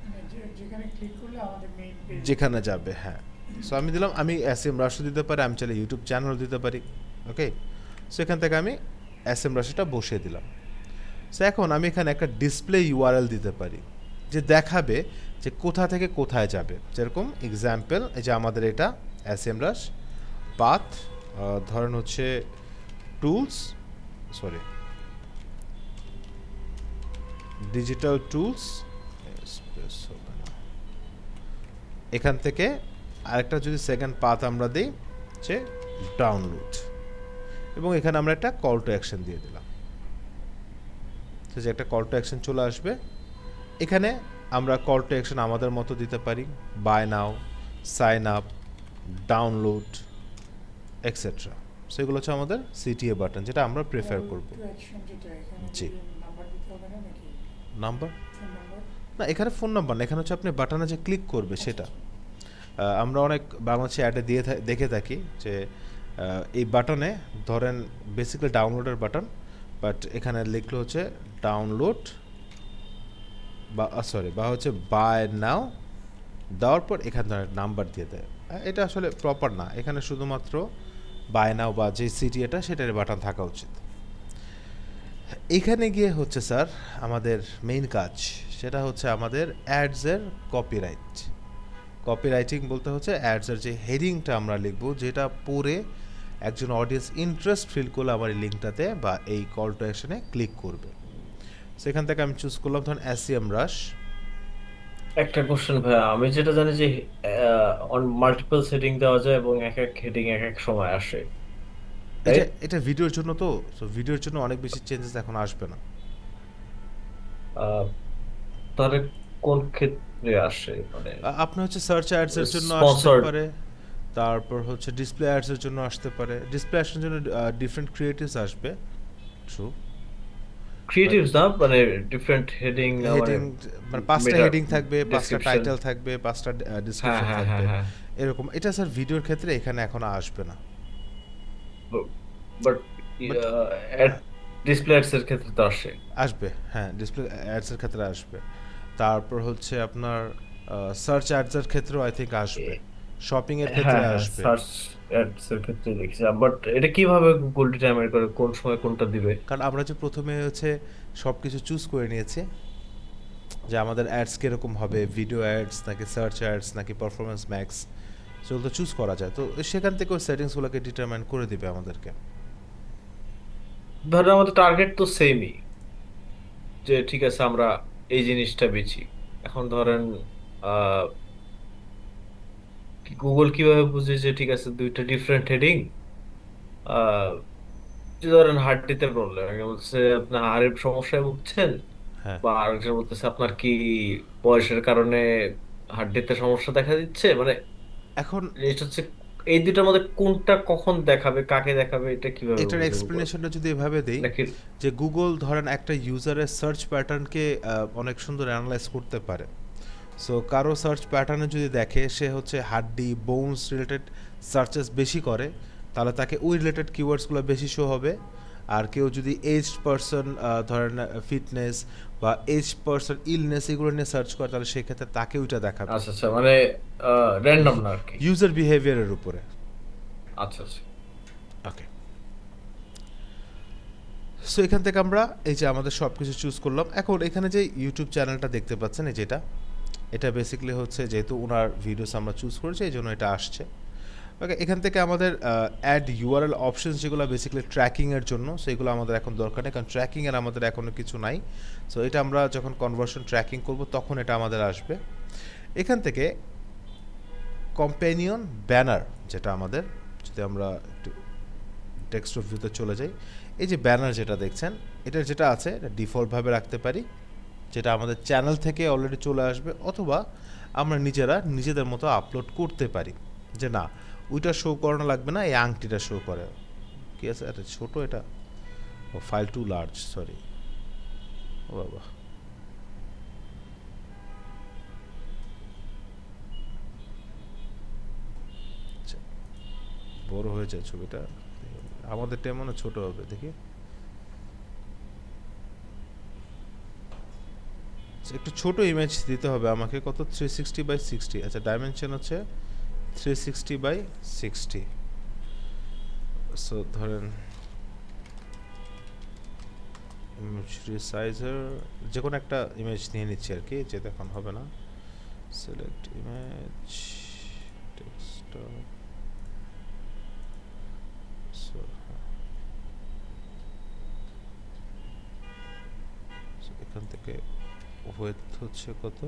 মানে যেখানে ক্লিক করলে আমাদের মেইন পেজ যেখানে যাবে, হ্যাঁ। সো আমি দিলাম, আমি SEMrush দিতে পারি, আমি চাইলে ইউটিউব চ্যানেল দিতে পারি। ওকে, সো এখান থেকে আমি SEMrush-টা বসিয়ে দিলাম। সো এখন আমি এখানে একটা ডিসপ্লে URL দিতে পারি, যে দেখাবে যে কোথা থেকে কোথায় যাবে। যেরকম এক্সাম্পল, এই যে আমাদের এটা SEMrush পাথ, ধরেন হচ্ছে টুলস, সরি ডিজিটাল টুলস, এখান থেকে আরেকটা যদি সেকেন্ড পাথ আমরা দিই হচ্ছে ডাউনলোড, এবং এখানে আমরা একটা কল টু অ্যাকশন দিয়ে দিলাম। তো যে একটা কল টু অ্যাকশন চলে আসবে, এখানে আমরা কল টু অ্যাকশন আমাদের মতো দিতে পারি, by now, sign up, download etcetera. সেগুলো হচ্ছে আমাদের CTA বাটন, যেটা আমরা প্রেফার করব। অ্যাকশন যেটা এখানে জি। নাম্বার দিতে হবে না নাকি? Number phone number? না, এখানে ফোন নাম্বার না, এখানে হচ্ছে আপনি বাটনে যে ক্লিক করবে সেটা। আমরা অনেক বাংলাদেশে অ্যাডে দিয়ে দেখে থাকি যে এই বাটনে ধরেন বেসিক্যালি ডাউনলোডের বাটন, বাট এখানে লিখলো হচ্ছে ডাউনলোড বা সরি বা হচ্ছে বাই নাও, দেওয়ার পর এখানে ধরেন নাম্বার দিয়ে দেয়। এটা আসলে প্রপার না, এখানে শুধুমাত্র বাই নাও বা যে CTA-টা সেটার বাটন থাকা উচিত। এখানে গিয়ে হচ্ছে স্যার আমাদের মেইন কাজ, সেটা হচ্ছে আমাদের অ্যাডসের কপিরাইট। কপিরাইটিং বলতে হচ্ছে অ্যাডসের যে হেডিংটা আমরা লিখবো, যেটা পড়ে একজন অডিয়েন্স ইন্টারেস্ট ফিল করলে আমার এই লিঙ্কটাতে বা এই কল টু অ্যাকশনে ক্লিক করবে। সেখান থেকে আমি চুজ করলাম ধরুন SEMrush। একটা কোশ্চেন ভাইয়া, আমি যেটা জানি যে অন মাল্টিপল সেটিং দেওয়া যায় এবং এক এক হেডিং এক এক সময় আসে, এটা রাইট? এটা ভিডিওর জন্য, তো ভিডিওর জন্য অনেক বেশি চেঞ্জেস এখন আসবে না। তাহলে কোন ক্ষেত্রে আসে, মানে আপনি হচ্ছে সার্চ অ্যাডসের জন্য আসতে Sponsored। পারে, তারপর হচ্ছে ডিসপ্লে অ্যাডসের জন্য আসতে পারে। ডিসপ্লে অ্যাডসের জন্য ডিফারেন্ট ক্রিয়েটিভস আসবে, ট্রু। ক্রিয়েটিভস না, মানে ডিফারেন্ট হেডিং, হেডিং মানে 5টা meta হেডিং থাকবে, 5টা description। টাইটেল থাকবে, 5টা হ্যাঁ ডেসক্রিপশন হ্যাঁ থাকবে, হ্যাঁ হ্যাঁ। এরকম। এটা স্যার ভিডিওর ক্ষেত্রে এখানে এখন আসবে না। But But ad display ads এর ক্ষেত্রে তো আসে। আসবে, হ্যাঁ, ডিসপ্লে অ্যাডসের ক্ষেত্রে আসবে। তারপর হচ্ছে আপনার সার্চ অ্যাডসের ক্ষেত্রেও আই থিঙ্ক আসবে, শপিংয়ের ক্ষেত্রে হ্যাঁ হ্যাঁ, আসবে। সার্চ অ্যাডস এর ক্ষেত্রে দেখছি, বাট এটা কিভাবে গুগল ডিটারমাইন করে কোন সময় কোনটা দিবে? কারণ আমরা যে প্রথমে হচ্ছে সব কিছু চুজ করে নিয়েছি যে আমাদের অ্যাডস কীরকম হবে, ভিডিও অ্যাডস নাকি সার্চ অ্যাডস নাকি পারফরমেন্স ম্যাক্স, সেগুলো তো চুজ করা যায়। তো সেখান থেকে ওই সেটিংসগুলোকে ডিটারমাইন করে দিবে আমাদেরকে। ধরেন আমাদের টার্গেট তো সেমই, যে ঠিক আছে আমরা এই জিনিসটা বেচি। এখন ধরেন আহ গুগল কিভাবে বুঝে যে ঠিক আছে দুইটা ডিফারেন্ট হেডিং? আহ যে ধরেন হাড্ডিতে প্রবলেম, বলছে আপনার হাড়ের সমস্যায় ভুগছেন, হ্যাঁ, বা আরেকজন বলতেছে আপনার কি বয়সের কারণে হাড্ডিতে সমস্যা দেখা দিচ্ছে, মানে এখন জিনিসটা হচ্ছে এই দুইটার মধ্যে কোনটা কখন দেখাবে, কাকে দেখাবে, এটা কিভাবে এটার বুঝে গুগল? এক্সপ্লেনেশনটা যদি এভাবে দেই, নাকি যে গুগল ধরেন একটা ইউজারের সার্চ প্যাটার্নকে অনেক সুন্দর অ্যানালাইজ করতে পারে। সো কারো সার্চ প্যাটার্নে যদি দেখে সে হচ্ছে হাড্ডি বোনস রিলেটেড সার্চেস বেশি করে, তাহলে তাকে ওই রিলেটেড কিওয়ার্ডসগুলো বেশি শো হবে। আর কেউ যদি এজড পারসন, ধরেন ফিটনেস বা এজড পারসন ইলনেস এগুলো নিয়ে সার্চ করে, তাহলে সেক্ষেত্রে তাকে ওইটা দেখাবে আচ্ছা আচ্ছা, মানে র্যান্ডম না আর কি। ইউজার বিহেভিয়ারের উপরে। আচ্ছা আচ্ছা। ওকে, সো এখান থেকে আমরা এই যে আমাদের সব কিছু চুজ করলাম। এখন এখানে যে ইউটিউব চ্যানেলটা দেখতে পাচ্ছেন, এই যেটা, এটা বেসিক্যালি হচ্ছে যেহেতু ওনার ভিডিওস আমরা চুজ করেছি এই জন্য এটা আসছে। ওকে, এখান থেকে আমাদের অ্যাড ইউআরএল অপশনস যেগুলো বেসিক্যালি ট্র্যাকিংয়ের জন্য, সেগুলো আমাদের এখন দরকার নেই, কারণ ট্র্যাকিংয়ের আমাদের এখনও কিছু নাই। সো এটা আমরা যখন কনভার্সন ট্র্যাকিং করব তখন এটা আমাদের আসবে। এখান থেকে কম্পেনিয়ন ব্যানার, যেটা আমাদের, যদি আমরা একটু টেক্সট অফ ভিউতে চলে যাই, এই যে ব্যানার যেটা দেখছেন, এটার যেটা আছে এটা ডিফল্টভাবে রাখতে পারি, যেটা আমাদের চ্যানেল থেকে অলরেডি চলে আসবে, অথবা আমরা নিজেরা নিজেদের মতো আপলোড করতে পারি, যে না ওইটা শো করানো লাগবে না, এই আংটিটা শো করে। কি আছে, এটা ছোটো, এটা ও ফাইল টু লার্জ, সরি, ও বাবা, আচ্ছা, বড় হয়ে যায় ছবিটা, আমাদের মনে ছোট হবে, দেখি একটু ছোট ইমেজ দিতে হবে আমাকে, কত 360x60, আচ্ছা ডাইমেনশন হচ্ছে 360x60। সো ধরেন ইমেজ রিসাইজার যে কোনো একটা ইমেজ নিয়ে নিচ্ছি আর কি, যে এখন হবে না। সিলেক্ট ইমেজ, ডেস্কটপ, সো এখান থেকে ওয়েথ হচ্ছে কত,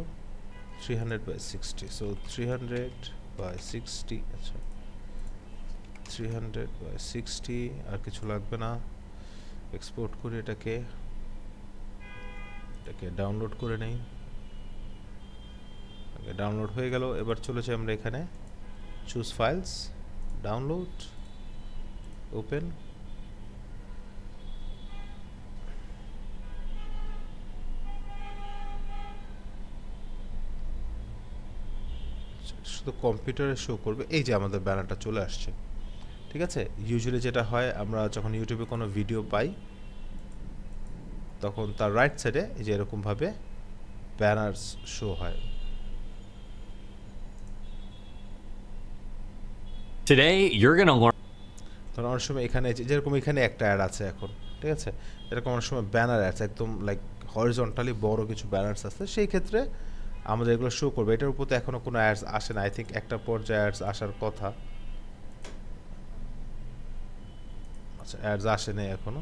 300/60, সো 300/60, আচ্ছা 300/60, আর কিছু লাগবে না। এক্সপোর্ট করে এটাকে ডাউনলোড করে নেই। ডাউনলোড হয়ে গেল, এবার চলেছে আমরা এখানে চুজ ফাইলস, ডাউনলোড, ওপেন। শুধু কম্পিউটারে শো করবে, এই যে আমাদের ব্যানারটা চলে আসছে। ঠিক আছে, ইউজুয়ালি যেটা হয় আমরা যখন ইউটিউবে কোনো ভিডিও পাই তখন তার রাইট সাইডে এই যে এরকমভাবে ব্যানার্স শো হয়। Today, you're going to learn. তখন অনেক সময় এখানে যেরকম এখানে একটা অ্যাড আছে এখন, ঠিক আছে, এরকম অনেক সময় ব্যানার অ্যাডস একদম লাইক হরিজন্টালি বড় কিছু ব্যানার্স আছে, সেই ক্ষেত্রে আমাদের এগুলো শো করবে। এটার উপর তো এখনও কোনো অ্যাডস আসে না, আই থিঙ্ক একটা পর্যায়ে অ্যাডস আসার কথা। আচ্ছা, অ্যাডস আসে নেই এখনো।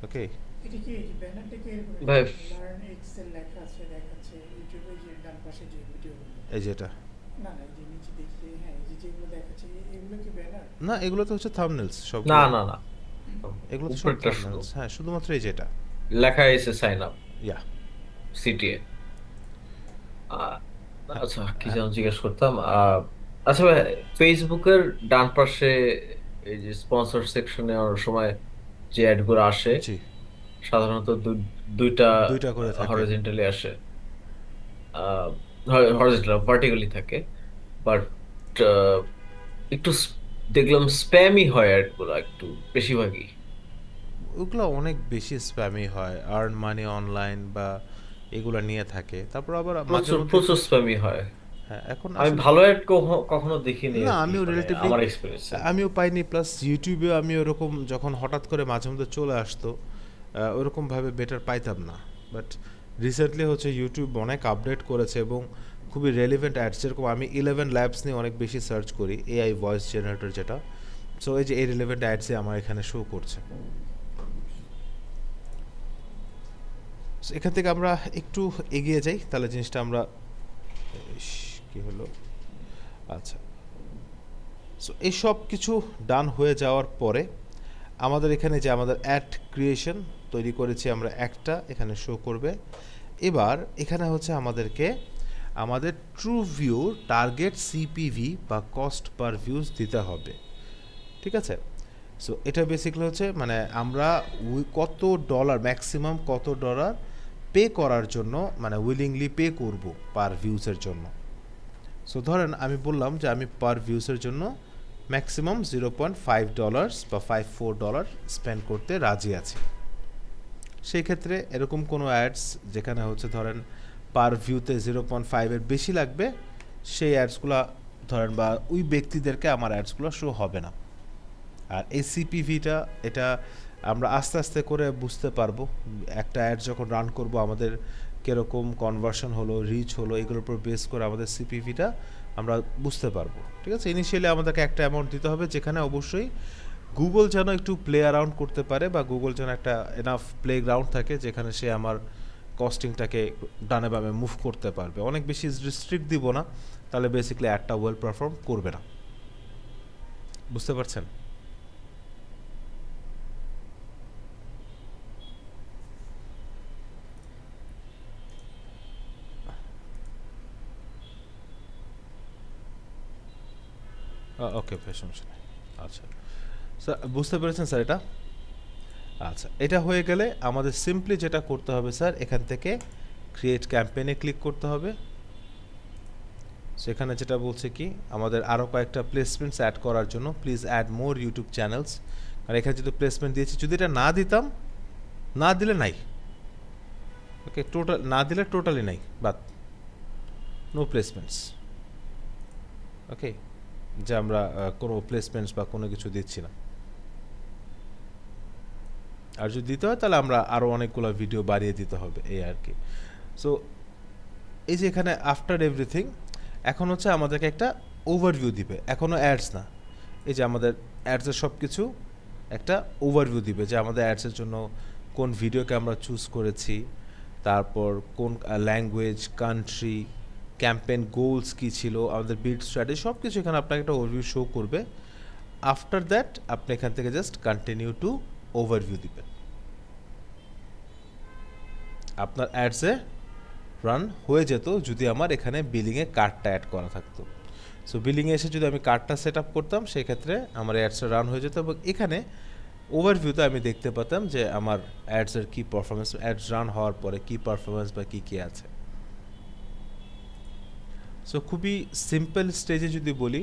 ওকে, এটা কি ব্যানারটা কি এরকম ভাই লার্ন এক্সেল লেখা আছে দেখাচ্ছে ইউটিউবে, যে ডান পাশে যে ভিডিওগুলো, এই যেটা, না না এই যে নিচে দেখলে, হ্যাঁ এই যে যেগুলো দেখাচ্ছে এগুলো কি ব্যানার? না এগুলো তো হচ্ছে থাম্বনেলস সব, না না না, এগুলো তো সব উপরেরটা শুধু থাম্বনেলস, হ্যাঁ শুধুমাত্র এই যেটা, লেখা আছে সাইন আপ ইয়া। সিটিএ। হ্যাঁ, আচ্ছা, কি হ্যাঁ, যেন জিজ্ঞেস করতাম, আচ্ছা ভাই, ফেসবুকের ডান পাশে এই যে স্পন্সর সেকশনে অনেক সময় যে অ্যাড গুলো আসে, জি, সাধারণত দুইটা দুইটা করে থাকে। হরিজন্টালি আসে, হরিজন্টাল ভার্টিক্যালি থাকে, বাট একটু দেখলাম স্প্যামই হয় অ্যাড গুলো একটু বেশিরভাগই। ওগুলো অনেক বেশি স্প্যামি হয়, আর্ন মানি অনলাইন বা এগুলো নিয়ে থাকে। তারপর আবার মাঝে প্রচুর মধ্যে প্রচুর স্প্যামই হয়। হ্যাঁ, এখন আমি আসলে ভালো অ্যাড কখনো দেখিনি না, আর কি, আমিও মানে রিলেটিভলি আমার এক্সপিরিয়েন্সে। আমিও পাইনি, প্লাস ইউটিউবেও আমি ওরকম যখন হঠাৎ করে মাঝে মধ্যে চলে আসতো ওরকমভাবে বেটার পাইতাম না। বাট রিসেন্টলি হচ্ছে ইউটিউব অনেক আপডেট করেছে এবং খুবই রেলিভেন্ট অ্যাডস, যেরকম আমি 11 ল্যাবস নিয়ে অনেক বেশি সার্চ করি, এআই ভয়েস জেনারেটর যেটা। সো এই যে এই রিলেভেন্ট অ্যাডসে আমার এখানে শো করছে। So, এখান থেকে আমরা একটু এগিয়ে যাই, তাহলে জিনিসটা আমরা কি হলো, আচ্ছা। সো এই সব কিছু ডান হয়ে যাওয়ার পরে আমাদের এখানে যে আমাদের অ্যাড ক্রিয়েশন তৈরি করেছি আমরা একটা, এখানে শো করবে। এবার এখানে হচ্ছে আমাদেরকে আমাদের ট্রু ভিউ টার্গেট সিপিভি বা কস্ট পার ভিউজ দিতে হবে, ঠিক আছে। সো এটা বেসিক্যালি হচ্ছে মানে আমরা কত ডলার ম্যাক্সিমাম কত ডলার পে করার জন্য মানে উইলিংলি পে করব পার ভিউজের জন্য। সো ধরেন আমি বললাম যে আমি পার ভিউজের জন্য ম্যাক্সিমাম $0.5 বা $54 স্পেন্ড করতে রাজি আছি। সেই ক্ষেত্রে এরকম কোনো অ্যাডস যেখানে হচ্ছে ধরেন পার ভিউতে 0.5-এর বেশি লাগবে, সেই অ্যাডসগুলো ধরেন বা ওই ব্যক্তিদেরকে আমার অ্যাডসগুলো শো হবে না। আর এই সিপিভিটা এটা আমরা আস্তে আস্তে করে বুঝতে পারবো, একটা অ্যাড যখন রান করব আমাদের কীরকম কনভার্সন হলো, রিচ হলো, এগুলোর উপর বেস করে আমাদের সিপিভিটা আমরা বুঝতে পারবো, ঠিক আছে। ইনিশিয়ালি আমাদেরকে একটা অ্যামাউন্ট দিতে হবে, যেখানে অবশ্যই গুগল যেন একটু প্লে অ্যারাউন্ড করতে পারে বা গুগল যেন একটা এনাফ প্লে গ্রাউন্ড থাকে যেখানে সে আমার কস্টিংটাকে ডানে বামে মুভ করতে পারবে। অনেক বেশি রিস্ট্রিক্ট দিব না, তাহলে বেসিক্যালি অ্যাডটা ওয়েল পারফর্ম করবে না। বুঝতে পারছেন? ওকে ভাই, সমস্যা নেই। আচ্ছা স্যার, বুঝতে পেরেছেন স্যার এটা? আচ্ছা, এটা হয়ে গেলে আমাদের সিম্পলি যেটা করতে হবে স্যার, এখান থেকে ক্রিয়েট ক্যাম্পেইনে ক্লিক করতে হবে। সেখানে যেটা বলছে কি আমাদের আরও কয়েকটা প্লেসমেন্টস অ্যাড করার জন্য, please add more YouTube channels. আর এখানে যেহেতু প্লেসমেন্ট দিয়েছি, যদি এটা না দিতাম, না দিলে নাই, ওকে, টোটাল না দিলে টোটালি নাই, বাদ, নো প্লেসমেন্টস, ওকে, যে আমরা কোনো প্লেসমেন্টস বা কোনো কিছু দিচ্ছি না। আর যদি দিতে হয় তাহলে আমরা আরও অনেকগুলো ভিডিও বাড়িয়ে দিতে হবে, এই আর কি। সো এই যে এখানে আফটার এভরিথিং এখন হচ্ছে আমাদেরকে একটা ওভারভিউ দিবে, এখনও অ্যাডস না। এই যে আমাদের অ্যাডসের সব কিছু একটা ওভারভিউ দিবে, যে আমাদের অ্যাডসের জন্য কোন ভিডিওকে আমরা চুজ করেছি, তারপর কোন ল্যাঙ্গুয়েজ, কান্ট্রি, ক্যাম্পেইন গোলস কী ছিল, আমাদের বিড স্ট্র্যাটেজি, সব কিছু এখানে আপনাকে একটা ওভারভিউ শো করবে। আফটার দ্যাট আপনি এখান থেকে জাস্ট কন্টিনিউ টু ওভারভিউ দিবেন। আপনার অ্যাডসে রান হয়ে যেত যদি আমার এখানে বিলিংয়ে কার্ডটা অ্যাড করা থাকতো। সো বিলিংয়ে এসে যদি আমি কার্ডটা সেট আপ করতাম, সেই ক্ষেত্রে আমার অ্যাডসটা রান হয়ে যেত এবং এখানে ওভারভিউতে আমি দেখতে পেতাম যে আমার অ্যাডসের কী পারফরমেন্স, অ্যাডস রান হওয়ার পরে কী পারফরমেন্স বা কী কী আছে। সো খুবই সিম্পল স্টেজে যদি বলি,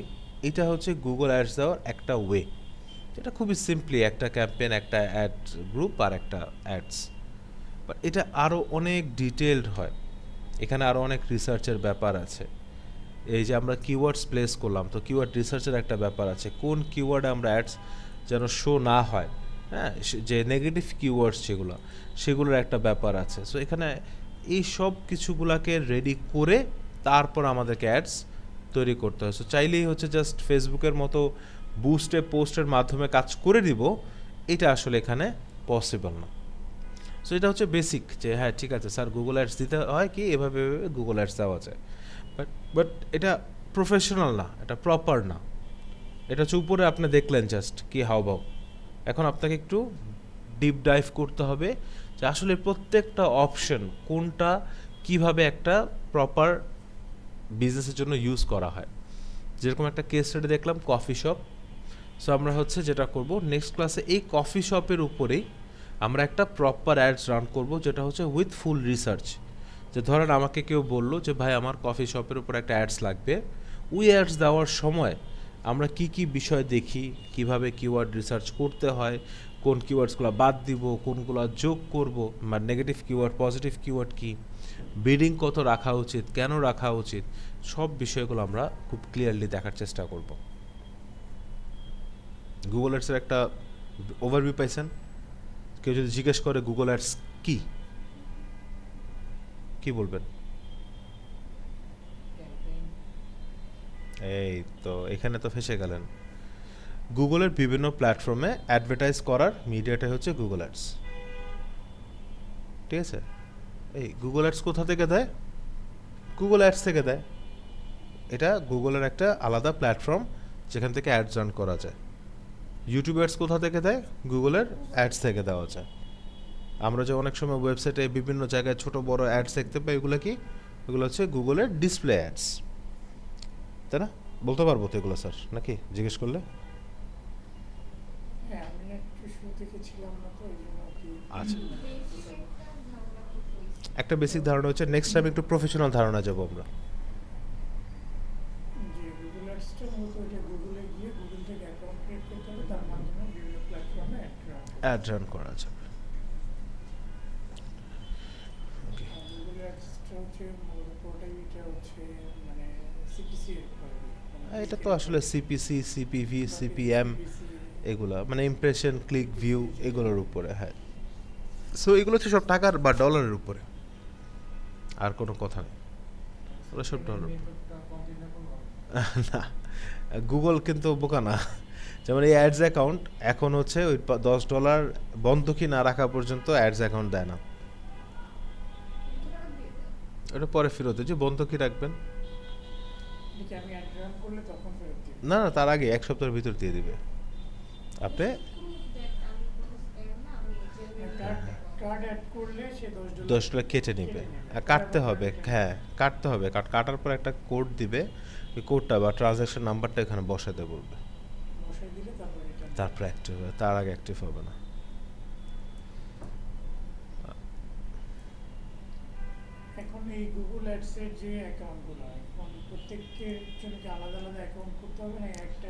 এটা হচ্ছে গুগল অ্যাডস দেওয়ার একটা ওয়ে, এটা খুবই সিম্পলি একটা ক্যাম্পেইন, একটা অ্যাড গ্রুপ আর একটা অ্যাডস। বাট এটা আরও অনেক ডিটেলড হয়, এখানে আরও অনেক রিসার্চের ব্যাপার আছে। এই যে আমরা কিওয়ার্ডস প্লেস করলাম, তো কিওয়ার্ড রিসার্চের একটা ব্যাপার আছে, কোন কিওয়ার্ডে আমরা অ্যাডস যেন শো না হয়, হ্যাঁ, যে নেগেটিভ কিওয়ার্ডস যেগুলো, সেগুলোর একটা ব্যাপার আছে। সো এখানে এই সব কিছুগুলোকে রেডি করে তারপর আমাদেরকে অ্যাডস তৈরি করতে হয়। সো চাইলেই হচ্ছে জাস্ট ফেসবুকের মতো বুস্টে পোস্টের মাধ্যমে কাজ করে দিব, এটা আসলে এখানে পসিবল না। সো এটা হচ্ছে বেসিক, যে হ্যাঁ ঠিক আছে স্যার, গুগল অ্যাডস দিতে হয় কি, এভাবে গুগল অ্যাডস দেওয়া যায়, বাট এটা প্রফেশনাল না, এটা প্রপার না। এটা হচ্ছে উপরে আপনি দেখলেন জাস্ট কি হাওভাও, এখন আপনাকে একটু ডিপ ডাইভ করতে হবে যে আসলে প্রত্যেকটা অপশন কোনটা কিভাবে একটা প্রপার বিজনেসের জন্য ইউজ করা হয়। যেরকম একটা কেস স্টাডি দেখলাম কফি শপ। সো আমরা হচ্ছে যেটা করব নেক্সট ক্লাসে, এই কফি শপের উপরেই আমরা একটা প্রপার অ্যাডস রান করব, যেটা হচ্ছে উইথ ফুল রিসার্চ। যে ধরেন আমাকে কেউ বললো যে ভাই আমার কফি শপের উপর একটা অ্যাডস লাগবে, ওই অ্যাডস দেওয়ার সময় আমরা কি কি বিষয় দেখি, কিভাবে কিওয়ার্ড রিসার্চ করতে হয়, কোন কিওয়ার্ডসগুলো বাদ দিব, কোনগুলো যোগ করব, বা নেগেটিভ কিওয়ার্ড পজিটিভ কিওয়ার্ড কি, বিডিং কত রাখা উচিত, কেন রাখা উচিত, সব বিষয়গুলো আমরা খুব ক্লিয়ারলি দেখার চেষ্টা করব। গুগল অ্যাডসের একটা ওভারভিউ পাইছেন? কেউ যদি জিজ্ঞেস করে গুগল অ্যাডস কি, কি বলবেন? এই তো এখানে তো ফেসে গেলেন। গুগলের বিভিন্ন প্ল্যাটফর্মে অ্যাডভার্টাইজ করার মিডিয়াটাই হচ্ছে গুগল অ্যাডস। ঠিক আছে? এই গুগল অ্যাডস কোথা থেকে দেয়? গুগল অ্যাডস থেকে দেয়। এটা গুগলের একটা আলাদা প্ল্যাটফর্ম যেখান থেকে অ্যাডস রান করা যায়। ইউটিউব অ্যাডস কোথা থেকে দেয়? গুগলের অ্যাডস থেকে দেওয়া যায়। আমরা যে অনেক সময় ওয়েবসাইটে বিভিন্ন জায়গায় ছোট বড় অ্যাডস দেখতে পাই, এগুলো কি? এগুলো হচ্ছে গুগলের ডিসপ্লে অ্যাডস, তাই না? বলতে পারবো তো এগুলো স্যার, নাকি জিজ্ঞেস করলে? হ্যাঁ, আমি একটু শুরু থেকে ছিলাম না তো এই জন্য কি আচ্ছা, বেসিক একটা ধারণা ঠিক হয়েছে। একটা বেসিক ধারণা হচ্ছে, নেক্সট টাইম একটু প্রফেশনাল ধারণা যাবো আমরা। যে গুগল অ্যাডসটা মূলত এটা গুগলে গিয়ে গুগল থেকে অ্যাকাউন্ট ক্রিয়েট করতে হবে, তার মাধ্যমে বিভিন্ন প্ল্যাটফর্মে অ্যাড রান করা যাবে। গুগল অ্যাডসটা হচ্ছে মূলত পুরোটাই এটা হচ্ছে মানে সিপিসি এর উপরে, মানে এটা তো আসলে সিপিসি, সিপিভি, সিপিএম, এগুলা মানে ইমপ্রেশন, ক্লিক, ভিউ, এগুলোর উপরে। হ্যাঁ, সো এগুলো হচ্ছে সব টাকার বা ডলারের উপরে, আর কোনো কথা নেই, ওগুলো সব ডলার। না, গুগল কিন্তু বোকা না। যেমন এই অ্যাডস অ্যাকাউন্ট এখন হচ্ছে ওই $10 বন্ধকি না রাখা পর্যন্ত অ্যাডস অ্যাকাউন্ট দেয় না। ওটা পরে ফেরত যে বন্ধকি রাখবেন। এটাকে আমি অ্যাড রান করলে তখন ফেরত দিই। না না, তার আগে 1 সপ্তাহের ভিতর দিয়ে দিবে। আপনি কার্ড অ্যাড করলে সে $10 $10 কেটে নেবে, আর কাটতে হবে। হ্যাঁ, কাটতে হবে। কাটার পর একটা কোড দিবে, ওই কোডটা বা ট্রানজ্যাকশন নাম্বারটা এখানে বসাতে বলবে, বসাই দিলে তারপর এটা তারপর অ্যাক্টিভ হবে, তার আগে অ্যাক্টিভ হবে না। এখন এই গুগল অ্যাডসের যে অ্যাকাউন্টগুলো, এখন প্রত্যেকের জন্য কি আলাদা আলাদা অ্যাকাউন্ট করতে হবে না একটা